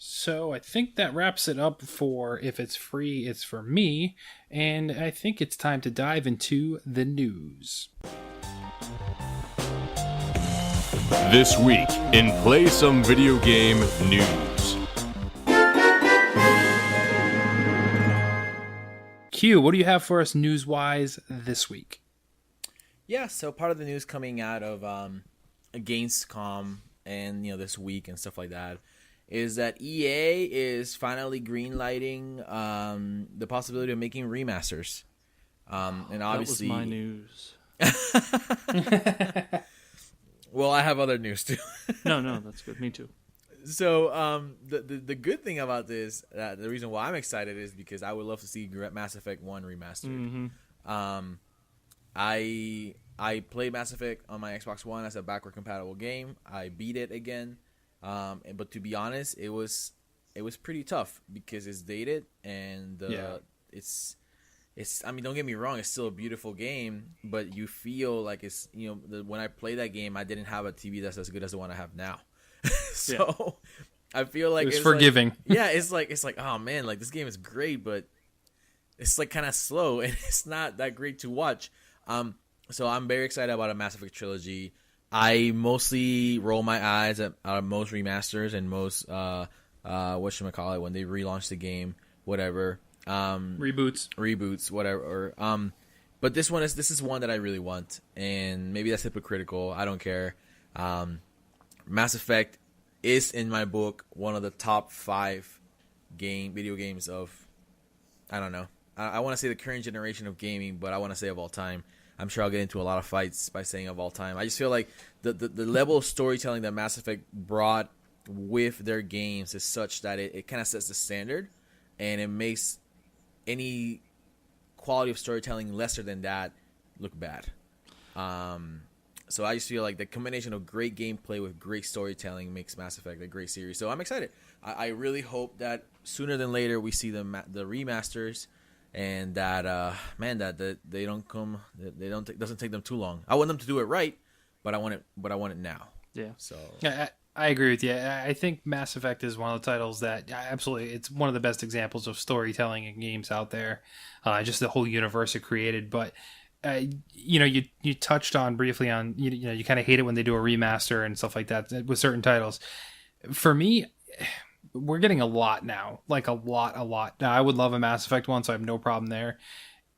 So I think that wraps it up for If It's Free, It's For Me. And I think it's time to dive into the news. This week in Play Some Video Game News. Q, what do you have for us news-wise this week? Yeah, so part of the news coming out of Gamescom and this week and stuff like that is that EA is finally greenlighting the possibility of making remasters. And obviously, that was my news. Well, I have other news too. No, that's good. Me too. So the good thing about this, the reason why I'm excited is because I would love to see Mass Effect 1 remastered. Mm-hmm. I played Mass Effect on my Xbox One as a backward compatible game. I beat it again. But to be honest, it was pretty tough because it's dated and it's I mean, don't get me wrong, it's still a beautiful game, but you feel like it's when I play that game, I didn't have a TV that's as good as the one I have now. So I feel like it's forgiving. It's like oh man, like this game is great, but it's like kind of slow and it's not that great to watch. So I'm very excited about a Mass Effect trilogy. I mostly roll my eyes at most remasters and most whatchamacallit when they relaunch the game, whatever. Reboots, whatever. But this is one that I really want, and maybe that's hypocritical. I don't care. Mass Effect is in my book one of the top 5 video games of, I don't know. I want to say the current generation of gaming, but I want to say of all time. I'm sure I'll get into a lot of fights by saying of all time. I just feel like the level of storytelling that Mass Effect brought with their games is such that it kind of sets the standard, and it makes any quality of storytelling lesser than that look bad. So I just feel like the combination of great gameplay with great storytelling makes Mass Effect a great series. So I'm excited. I really hope that sooner than later we see the remasters, and that that they don't come. They don't doesn't take them too long. I want them to do it right, but I want it now. Yeah. So I agree with you. I think Mass Effect is one of the titles that absolutely, it's one of the best examples of storytelling in games out there. Just the whole universe it created. But you touched on briefly on you kind of hate it when they do a remaster and stuff like that with certain titles. For me, we're getting a lot now, like a lot. Now, I would love a Mass Effect one, so I have no problem there.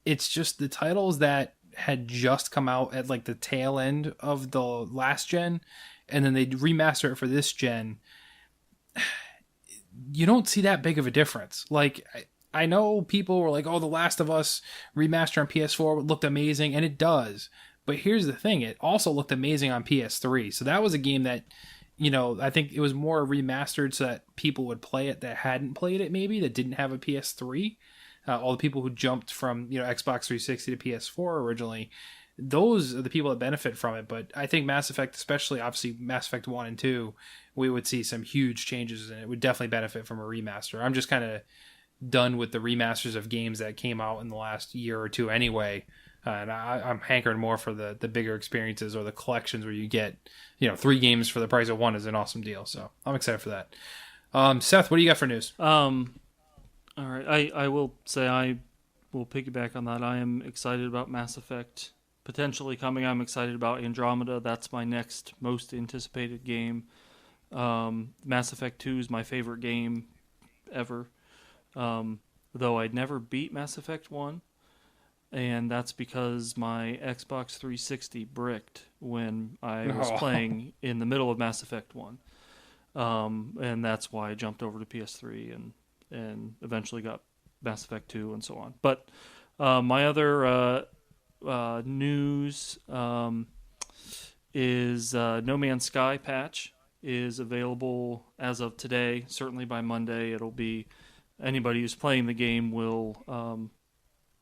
It's just the titles that had just come out at like the tail end of the last gen, and then they remaster it for this gen. You don't see that big of a difference. Like, I know people were like, "Oh, The Last of Us remaster on PS4 looked amazing," and it does. But here's the thing. It also looked amazing on PS3. So that was a game that, I think it was more remastered so that people would play it that hadn't played it, maybe, that didn't have a PS3. All the people who jumped from, Xbox 360 to PS4 originally, those are the people that benefit from it. But I think Mass Effect, especially obviously Mass Effect 1 and 2, we would see some huge changes, and it would definitely benefit from a remaster. I'm just kind of done with the remasters of games that came out in the last year or two anyway. And I'm hankering more for the bigger experiences or the collections where you get, 3 games for the price of 1 is an awesome deal. So I'm excited for that. Seth, what do you got for news? All right. I will say I will piggyback on that. I am excited about Mass Effect potentially coming. I'm excited about Andromeda. That's my next most anticipated game. Mass Effect 2 is my favorite game ever. Though I'd never beat Mass Effect 1. And that's because my Xbox 360 bricked when I was playing in the middle of Mass Effect 1. And that's why I jumped over to PS3 and eventually got Mass Effect 2 and so on. But my other news is No Man's Sky patch is available as of today. Certainly by Monday it'll be, anybody who's playing the game will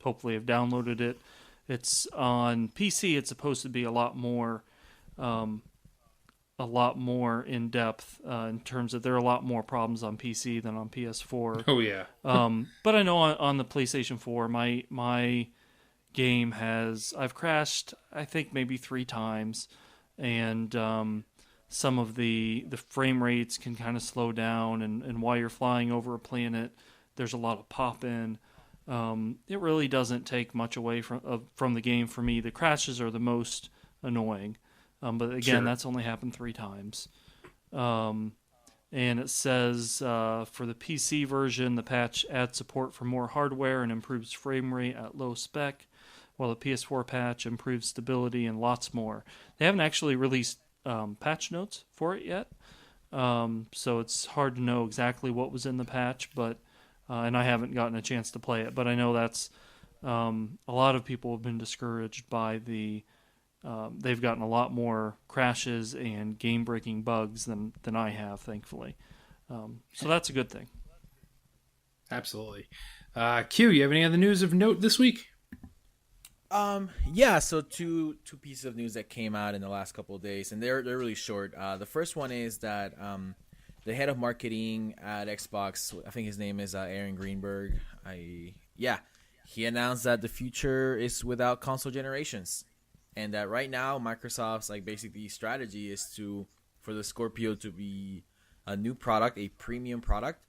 hopefully have downloaded it. It's on PC. It's supposed to be a lot more in depth in terms of there are a lot more problems on PC than on PS4. Oh yeah. But I know on the PlayStation 4, my game I've crashed I think maybe 3 times, and some of the frame rates can kind of slow down, and while you're flying over a planet, there's a lot of pop-in. It really doesn't take much away from the game for me. The crashes are the most annoying. But again, Sure. That's only happened 3 times. And it says for the PC version, the patch adds support for more hardware and improves frame rate at low spec, while the PS4 patch improves stability and lots more. They haven't actually released patch notes for it yet, so it's hard to know exactly what was in the patch, but and I haven't gotten a chance to play it, but I know that's a lot of people have been discouraged by they've gotten a lot more crashes and game-breaking bugs than I have, thankfully. So that's a good thing. Absolutely. Q, you have any other news of note this week? Yeah, so two pieces of news that came out in the last couple of days, and they're really short. The first one is that the head of marketing at Xbox, I think his name is Aaron Greenberg. He announced that the future is without console generations, and that right now Microsoft's basically strategy is for the Scorpio to be a new product, a premium product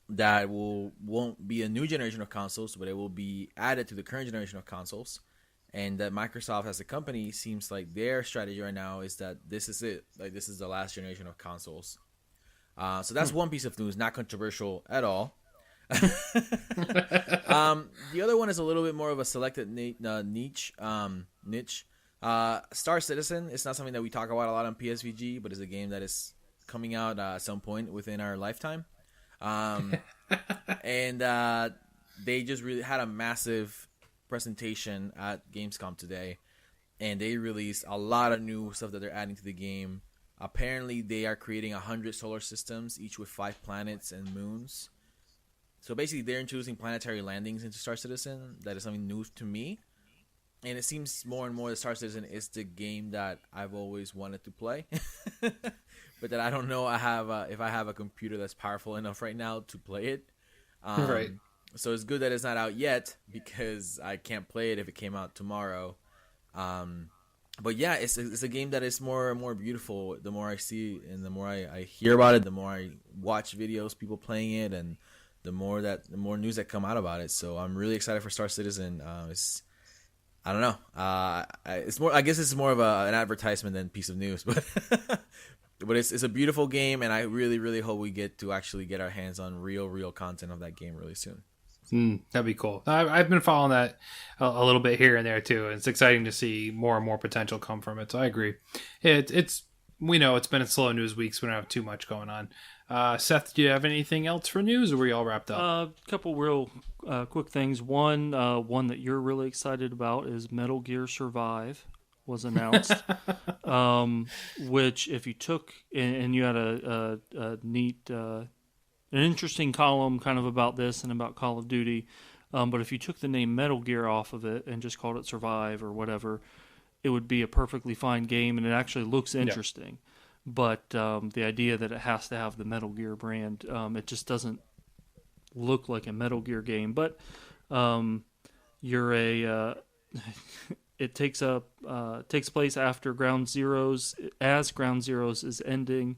that won't be a new generation of consoles, but it will be added to the current generation of consoles. And that Microsoft as a company seems like their strategy right now is that this is it. This is the last generation of consoles. So that's one piece of news, not controversial at all. The other one is a little bit more of a selected niche. Star Citizen is not something that we talk about a lot on PSVG, but it's a game that is coming out at some point within our lifetime. And they just really had a massive presentation at Gamescom today, and they released a lot of new stuff that they're adding to the game. Apparently, they are creating 100 solar systems, each with 5 planets and moons. So basically, they're introducing planetary landings into Star Citizen. That is something new to me. And it seems more and more that Star Citizen is the game that I've always wanted to play. But that I don't know if I have a computer that's powerful enough right now to play it. Right. So it's good that it's not out yet, because I can't play it if it came out tomorrow. But yeah, it's a game that is more and more beautiful. The more I see and the more I hear about it, the more I watch videos, people playing it, and the more news that come out about it. So I'm really excited for Star Citizen. I don't know. It's more. I guess it's more of an advertisement than piece of news, but but it's a beautiful game, and I really, really hope we get to actually get our hands on real content of that game really soon. That'd be cool. I've been following that a little bit here and there too, and it's exciting to see more and more potential come from it. So I agree. It's we know it's been a slow news week, so we don't have too much going on. Seth, do you have anything else for news, or are we all wrapped up? A couple real quick things. One that you're really excited about is Metal Gear Survive was announced, which if you took and you had a neat, an interesting column kind of about this and about Call of Duty, but if you took the name Metal Gear off of it and just called it Survive or whatever, it would be a perfectly fine game, and it actually looks interesting. But the idea that it has to have the Metal Gear brand, it just doesn't look like a Metal Gear game. But you're a it takes place after Ground Zeroes, as Ground Zeroes is ending,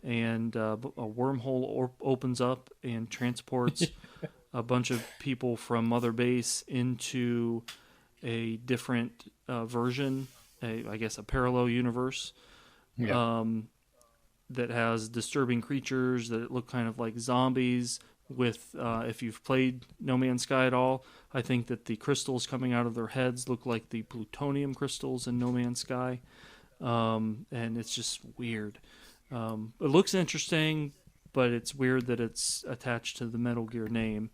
and a wormhole opens up and transports a bunch of people from Mother Base into a different version, I guess a parallel universe. That has disturbing creatures that look kind of like zombies with, if you've played No Man's Sky at all, I think that the crystals coming out of their heads look like the plutonium crystals in No Man's Sky. And it's just weird. It looks interesting, but it's weird that it's attached to the Metal Gear name.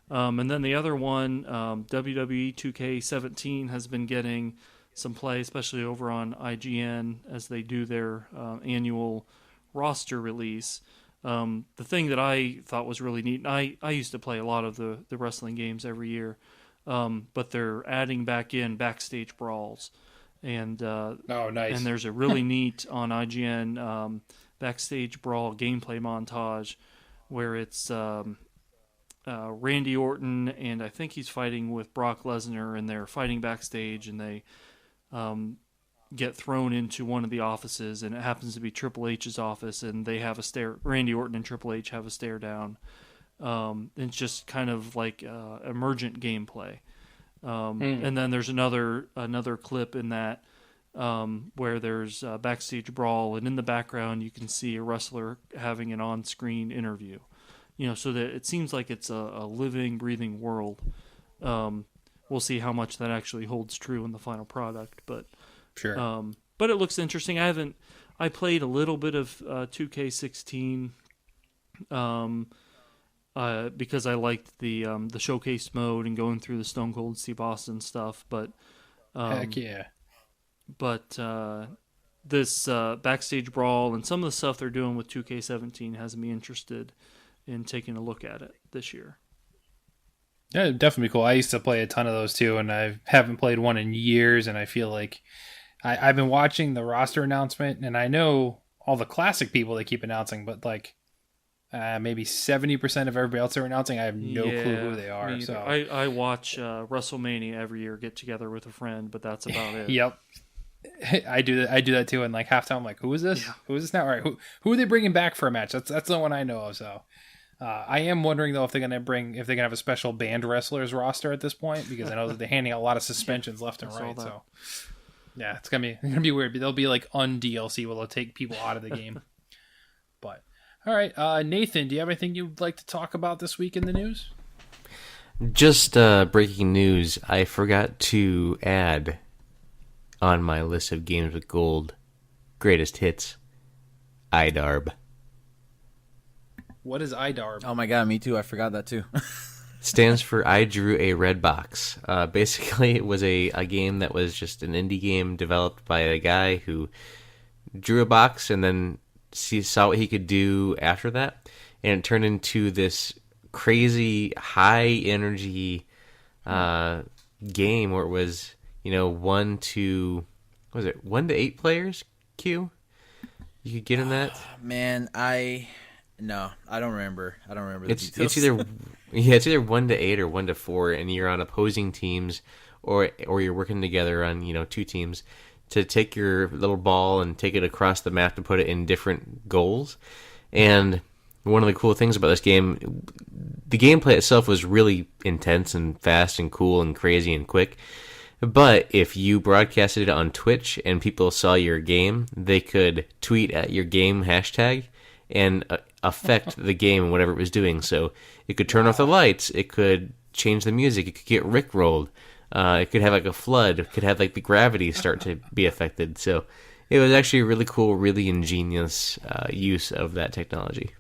And then the other one, WWE 2K17 has been getting some play, especially over on IGN as they do their annual roster release. The thing that I thought was really neat, and I used to play a lot of the wrestling games every year, but they're adding back in backstage brawls. And nice. And there's a really neat on IGN backstage brawl gameplay montage where it's Randy Orton, and I think he's fighting with Brock Lesnar, and they're fighting backstage, and they get thrown into one of the offices, and it happens to be Triple H's office, and they have a stare. Randy Orton and Triple H have a stare down. It's just kind of like emergent gameplay. And then there's another clip in that where there's a backstage brawl, and in the background you can see a wrestler having an on-screen interview. So that it seems like it's a living, breathing world. We'll see how much that actually holds true in the final product, but sure. But it looks interesting. I played a little bit of 2K16 because I liked the showcase mode and going through the Stone Cold Steve Austin stuff. But heck yeah! But this backstage brawl and some of the stuff they're doing with 2K17 has me interested in taking a look at it this year. Yeah, it'd definitely be cool. I used to play a ton of those too, and I haven't played one in years, and I feel like I've been watching the roster announcement, and I know all the classic people they keep announcing, but like maybe 70% of everybody else they're announcing, I have no clue who they are. So I watch WrestleMania every year, get together with a friend, but that's about it. Yep. I do that too, and like halftime I'm like, who is this? Yeah. Who is this now? All right, who are they bringing back for a match? That's the one I know of. So I am wondering though if they're gonna have a special band wrestlers roster at this point, because I know that they're handing out a lot of suspensions left and right. So yeah, it's gonna be weird. But they'll be like DLC where they'll take people out of the game. But all right, Nathan, do you have anything you'd like to talk about this week in the news? Just breaking news. I forgot to add on my list of games with gold greatest hits, IDARB. What is IDARB? Oh my god, me too. I forgot that too. Stands for I Drew a Red Box. Basically, it was a game that was just an indie game developed by a guy who drew a box and then saw what he could do after that. And it turned into this crazy, high-energy game where it was, 1 to 8 players, Q? You could get in that? Man, I don't remember. The It's details. it's either 1 to 8 or 1 to 4, and you're on opposing teams, or you're working together on 2 teams to take your little ball and take it across the map to put it in different goals. And one of the cool things about this game, the gameplay itself was really intense and fast and cool and crazy and quick. But if you broadcasted it on Twitch and people saw your game, they could tweet at your game hashtag and affect the game and whatever it was doing. So it could turn off the lights, it could change the music, it could get rickrolled, it could have like a flood, it could have like the gravity start to be affected. So it was actually a really cool, really ingenious use of that technology.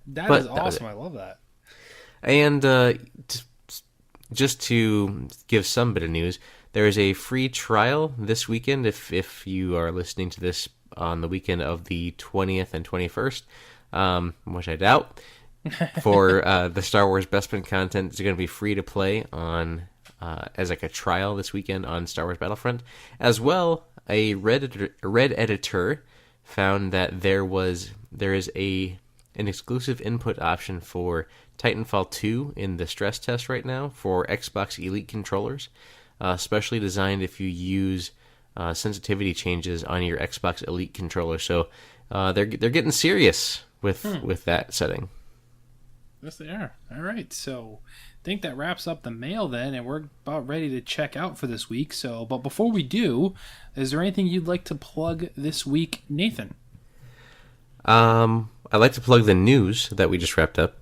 That is awesome. I love that. And just to give some bit of news, there is a free trial this weekend if you are listening to this on the weekend of the 20th and 21st, which I doubt, for the Star Wars Best Friend content. It's going to be free to play on as like a trial this weekend on Star Wars Battlefront. As well, a Red editor found that there is an exclusive input option for Titanfall 2 in the stress test right now for Xbox Elite controllers, specially designed if you use sensitivity changes on your Xbox Elite controller. So they're getting serious with that setting. Yes, they are. All right, so I think that wraps up the mail then, and we're about ready to check out for this week. So, but before we do, is there anything you'd like to plug this week, Nathan? I'd like to plug the news that we just wrapped up.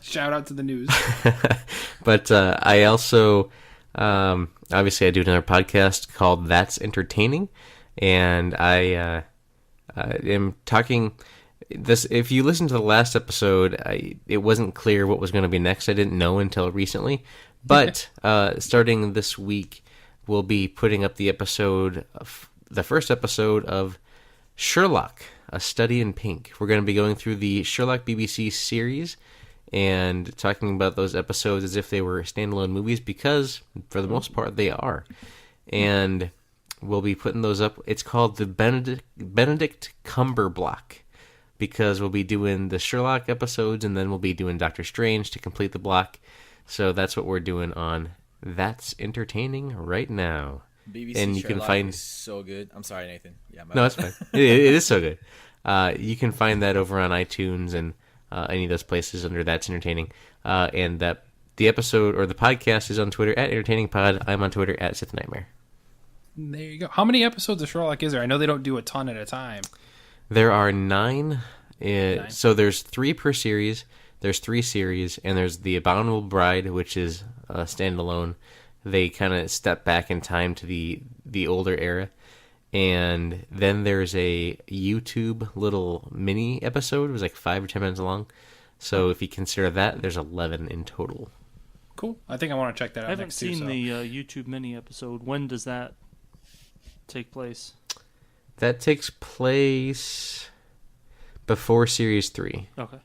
Shout out to the news. But I also, obviously, I do another podcast called That's Entertaining, and I am talking. This, if you listen to the last episode, it wasn't clear what was going to be next. I didn't know until recently, but starting this week, we'll be putting up the first episode of Sherlock, A Study in Pink. We're going to be going through the Sherlock BBC series and talking about those episodes as if they were standalone movies, because for the most part they are. And we'll be putting those up. It's called the Benedict Cumber Block, because we'll be doing the Sherlock episodes and then we'll be doing Doctor Strange to complete the block. So that's what we're doing on That's Entertaining right now. BBC and you Sherlock can find is so good. I'm sorry, Nathan. Yeah, no, it's fine. it is so good. You can find that over on iTunes and any of those places under That's Entertaining. And that the episode or the podcast is on Twitter at EntertainingPod. I'm on Twitter at SithNightmare. There you go. How many episodes of Sherlock is there? I know they don't do a ton at a time. There are 9. So there's 3 per series. There's 3 series, and there's The Abominable Bride, which is standalone. They kind of step back in time to the older era. And then there's a YouTube little mini episode. It was like 5 or 10 minutes long. So if you consider that, there's 11 in total. Cool. I think I want to check that out. I haven't next seen too, the YouTube mini episode. When does that take place? That takes place before Series 3. Okay.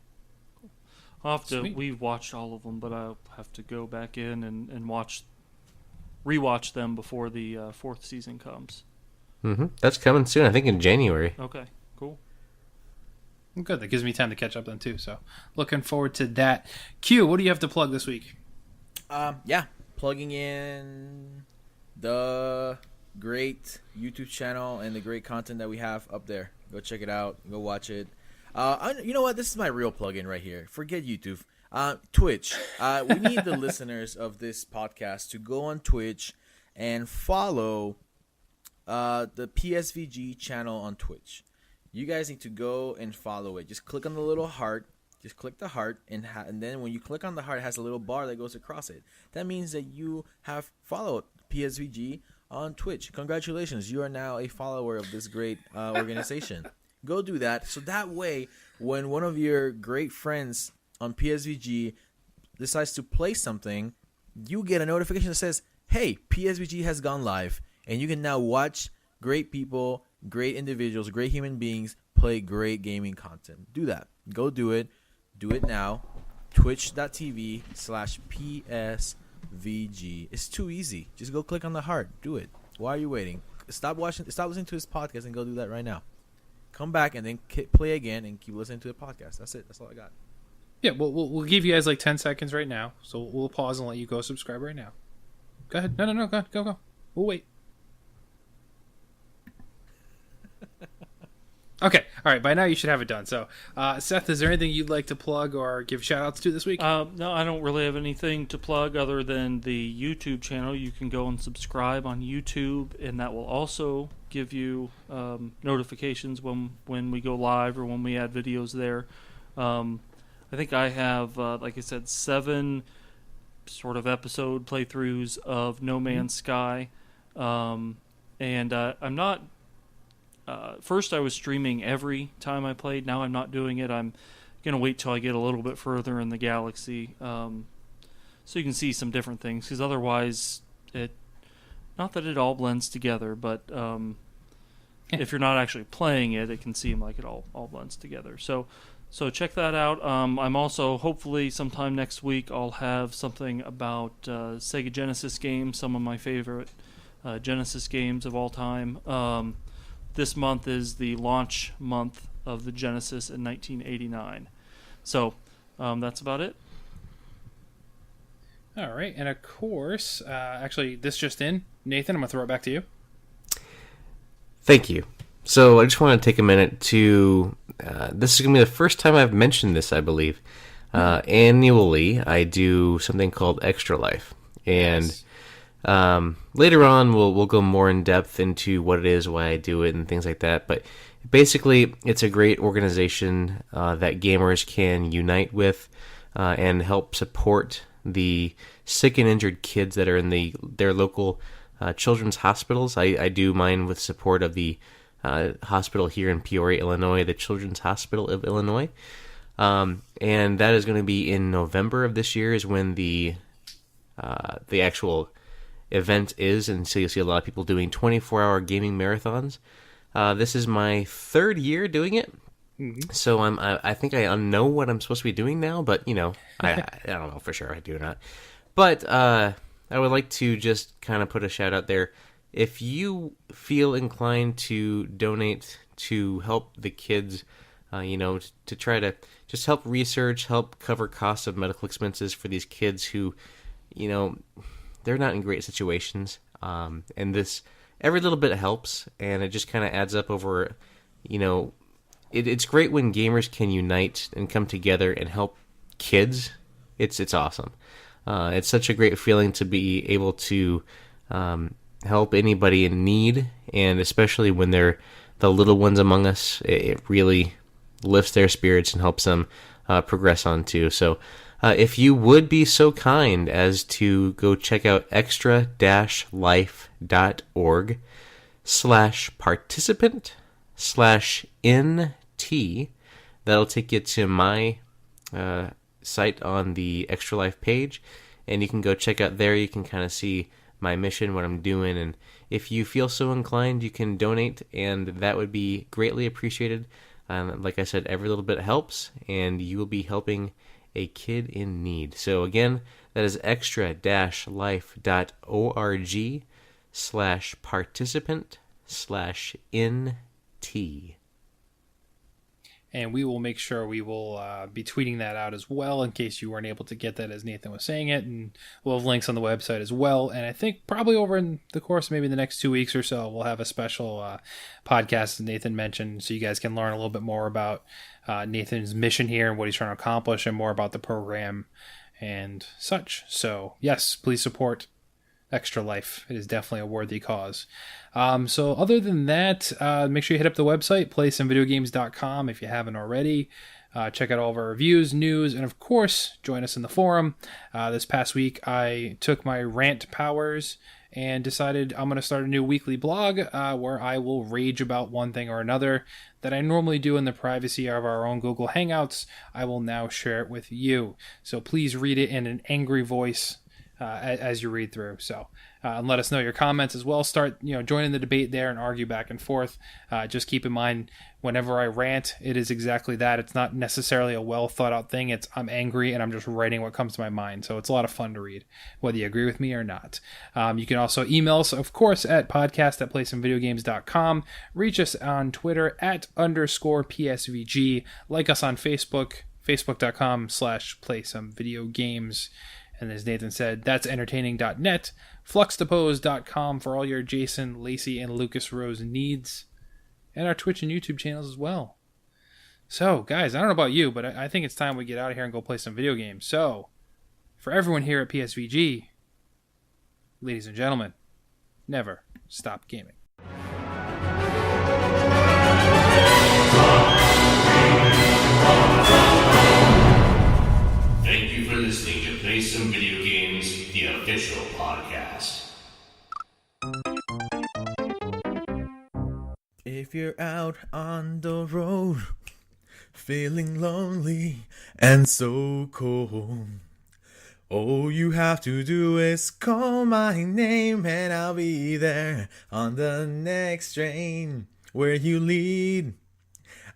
I'll have to. Sweet. We've watched all of them, but I'll have to go back in and rewatch them before the 4th season comes. Mm-hmm. That's coming soon, I think in January. Okay, cool. Good. That gives me time to catch up then too. So looking forward to that. Q, what do you have to plug this week? Yeah, plugging in the great YouTube channel and the great content that we have up there. Go check it out. Go watch it. You know what? This is my real plug-in right here. Forget YouTube. Twitch. We need the listeners of this podcast to go on Twitch and follow the PSVG channel on Twitch. You guys need to go and follow it. Just click on the little heart. Just click the heart, and then when you click on the heart, it has a little bar that goes across it. That means that you have followed PSVG on Twitch. Congratulations. You are now a follower of this great organization. Go do that. So that way, when one of your great friends on PSVG decides to play something, you get a notification that says, hey, PSVG has gone live. And you can now watch great people, great individuals, great human beings play great gaming content. Do that. Go do it. Do it now. Twitch.tv/PSVG. It's too easy. Just go click on the heart. Do it. Why are you waiting? Stop listening to his podcast and go do that right now. Come back and then play again and keep listening to the podcast. That's it. That's all I got. Yeah, we'll give you guys like 10 seconds right now. So we'll pause and let you go subscribe right now. Go ahead. No. Go. We'll wait. Okay. All right. By now you should have it done. So, Seth, is there anything you'd like to plug or give shout-outs to this week? No, I don't really have anything to plug other than the YouTube channel. You can go and subscribe on YouTube, and that will also give you notifications when we go live or when we add videos there. I think I have, like I said, 7 sort of episode playthroughs of No Man's Sky. And I'm not... first I was streaming every time I played. Now I'm not doing it. I'm going to wait till I get a little bit further in the galaxy. So so you can see some different things. Because otherwise, not that it all blends together, but if you're not actually playing it, it can seem like it all blends together. So check that out. I'm also, hopefully sometime next week, I'll have something about Sega Genesis games, some of my favorite Genesis games of all time. This month is the launch month of the Genesis in 1989. So that's about it. All right, and of course, actually, this just in. Nathan, I'm going to throw it back to you. Thank you. So I just want to take a minute to... this is going to be the first time I've mentioned this, I believe. Annually, I do something called Extra Life. And later on, we'll go more in depth into what it is, why I do it, and things like that. But basically, it's a great organization that gamers can unite with and help support the sick and injured kids that are in their local children's hospitals. I do mine with support of the hospital here in Peoria, Illinois, the Children's Hospital of Illinois. And that is going to be in November of this year is when the actual event is. And so you'll see a lot of people doing 24-hour gaming marathons. This is my third year doing it. Mm-hmm. So I think I know what I'm supposed to be doing now, but I don't know for sure I do or not. But I would like to just kind of put a shout out there. If you feel inclined to donate to help the kids, to try to just help research, help cover costs of medical expenses for these kids who, they're not in great situations. And this, every little bit helps, and it just kind of adds up over, it's great when gamers can unite and come together and help kids. It's awesome. It's such a great feeling to be able to help anybody in need, and especially when they're the little ones among us. It really lifts their spirits and helps them progress on too. So if you would be so kind as to go check out extra-life.org/participant/NT, that'll take you to my site on the Extra Life page, and you can go check out there. You can kind of see my mission, what I'm doing, and if you feel so inclined, you can donate, and that would be greatly appreciated. Like I said, every little bit helps, and you will be helping a kid in need. So again, that is extra-life.org/participant/NT. And we will make sure we will be tweeting that out as well in case you weren't able to get that as Nathan was saying it. And we'll have links on the website as well. And I think probably over in the course of maybe the next 2 weeks or so, we'll have a special podcast that Nathan mentioned so you guys can learn a little bit more about Nathan's mission here and what he's trying to accomplish and more about the program and such. So yes, please support Extra Life. It is definitely a worthy cause. So other than that, make sure you hit up the website, playsomevideogames.com if you haven't already. Check out all of our reviews, news, and of course, join us in the forum. This past week, I took my rant powers and decided I'm going to start a new weekly blog where I will rage about one thing or another that I normally do in the privacy of our own Google Hangouts. I will now share it with you. So please read it in an angry voice as you read through. So and let us know your comments as well. Start joining the debate there and argue back and forth. Just keep in mind, whenever I rant, it is exactly that. It's not necessarily a well thought out thing. It's I'm angry and I'm just writing what comes to my mind. So it's a lot of fun to read, whether you agree with me or not. You can also email us, of course, at podcast@playsomevideogames.com. Reach us on Twitter @_PSVG. Like us on Facebook, facebook.com/playsomevideogames. And as Nathan said, that's entertaining.net, fluxdepose.com for all your Jason, Lacey, and Lucas Rose needs, and our Twitch and YouTube channels as well. So, guys, I don't know about you, but I think it's time we get out of here and go play some video games. So, for everyone here at PSVG, ladies and gentlemen, never stop gaming. Thank you for listening to Play Some Video Games, the official podcast. If you're out on the road, feeling lonely and so cold, All you have to do is call my name and I'll be there on the next train where you lead.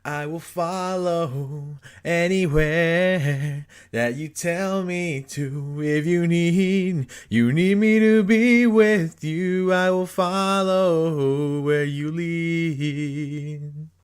I will follow anywhere that you tell me to. If you need me to be with you, I will follow where you lead.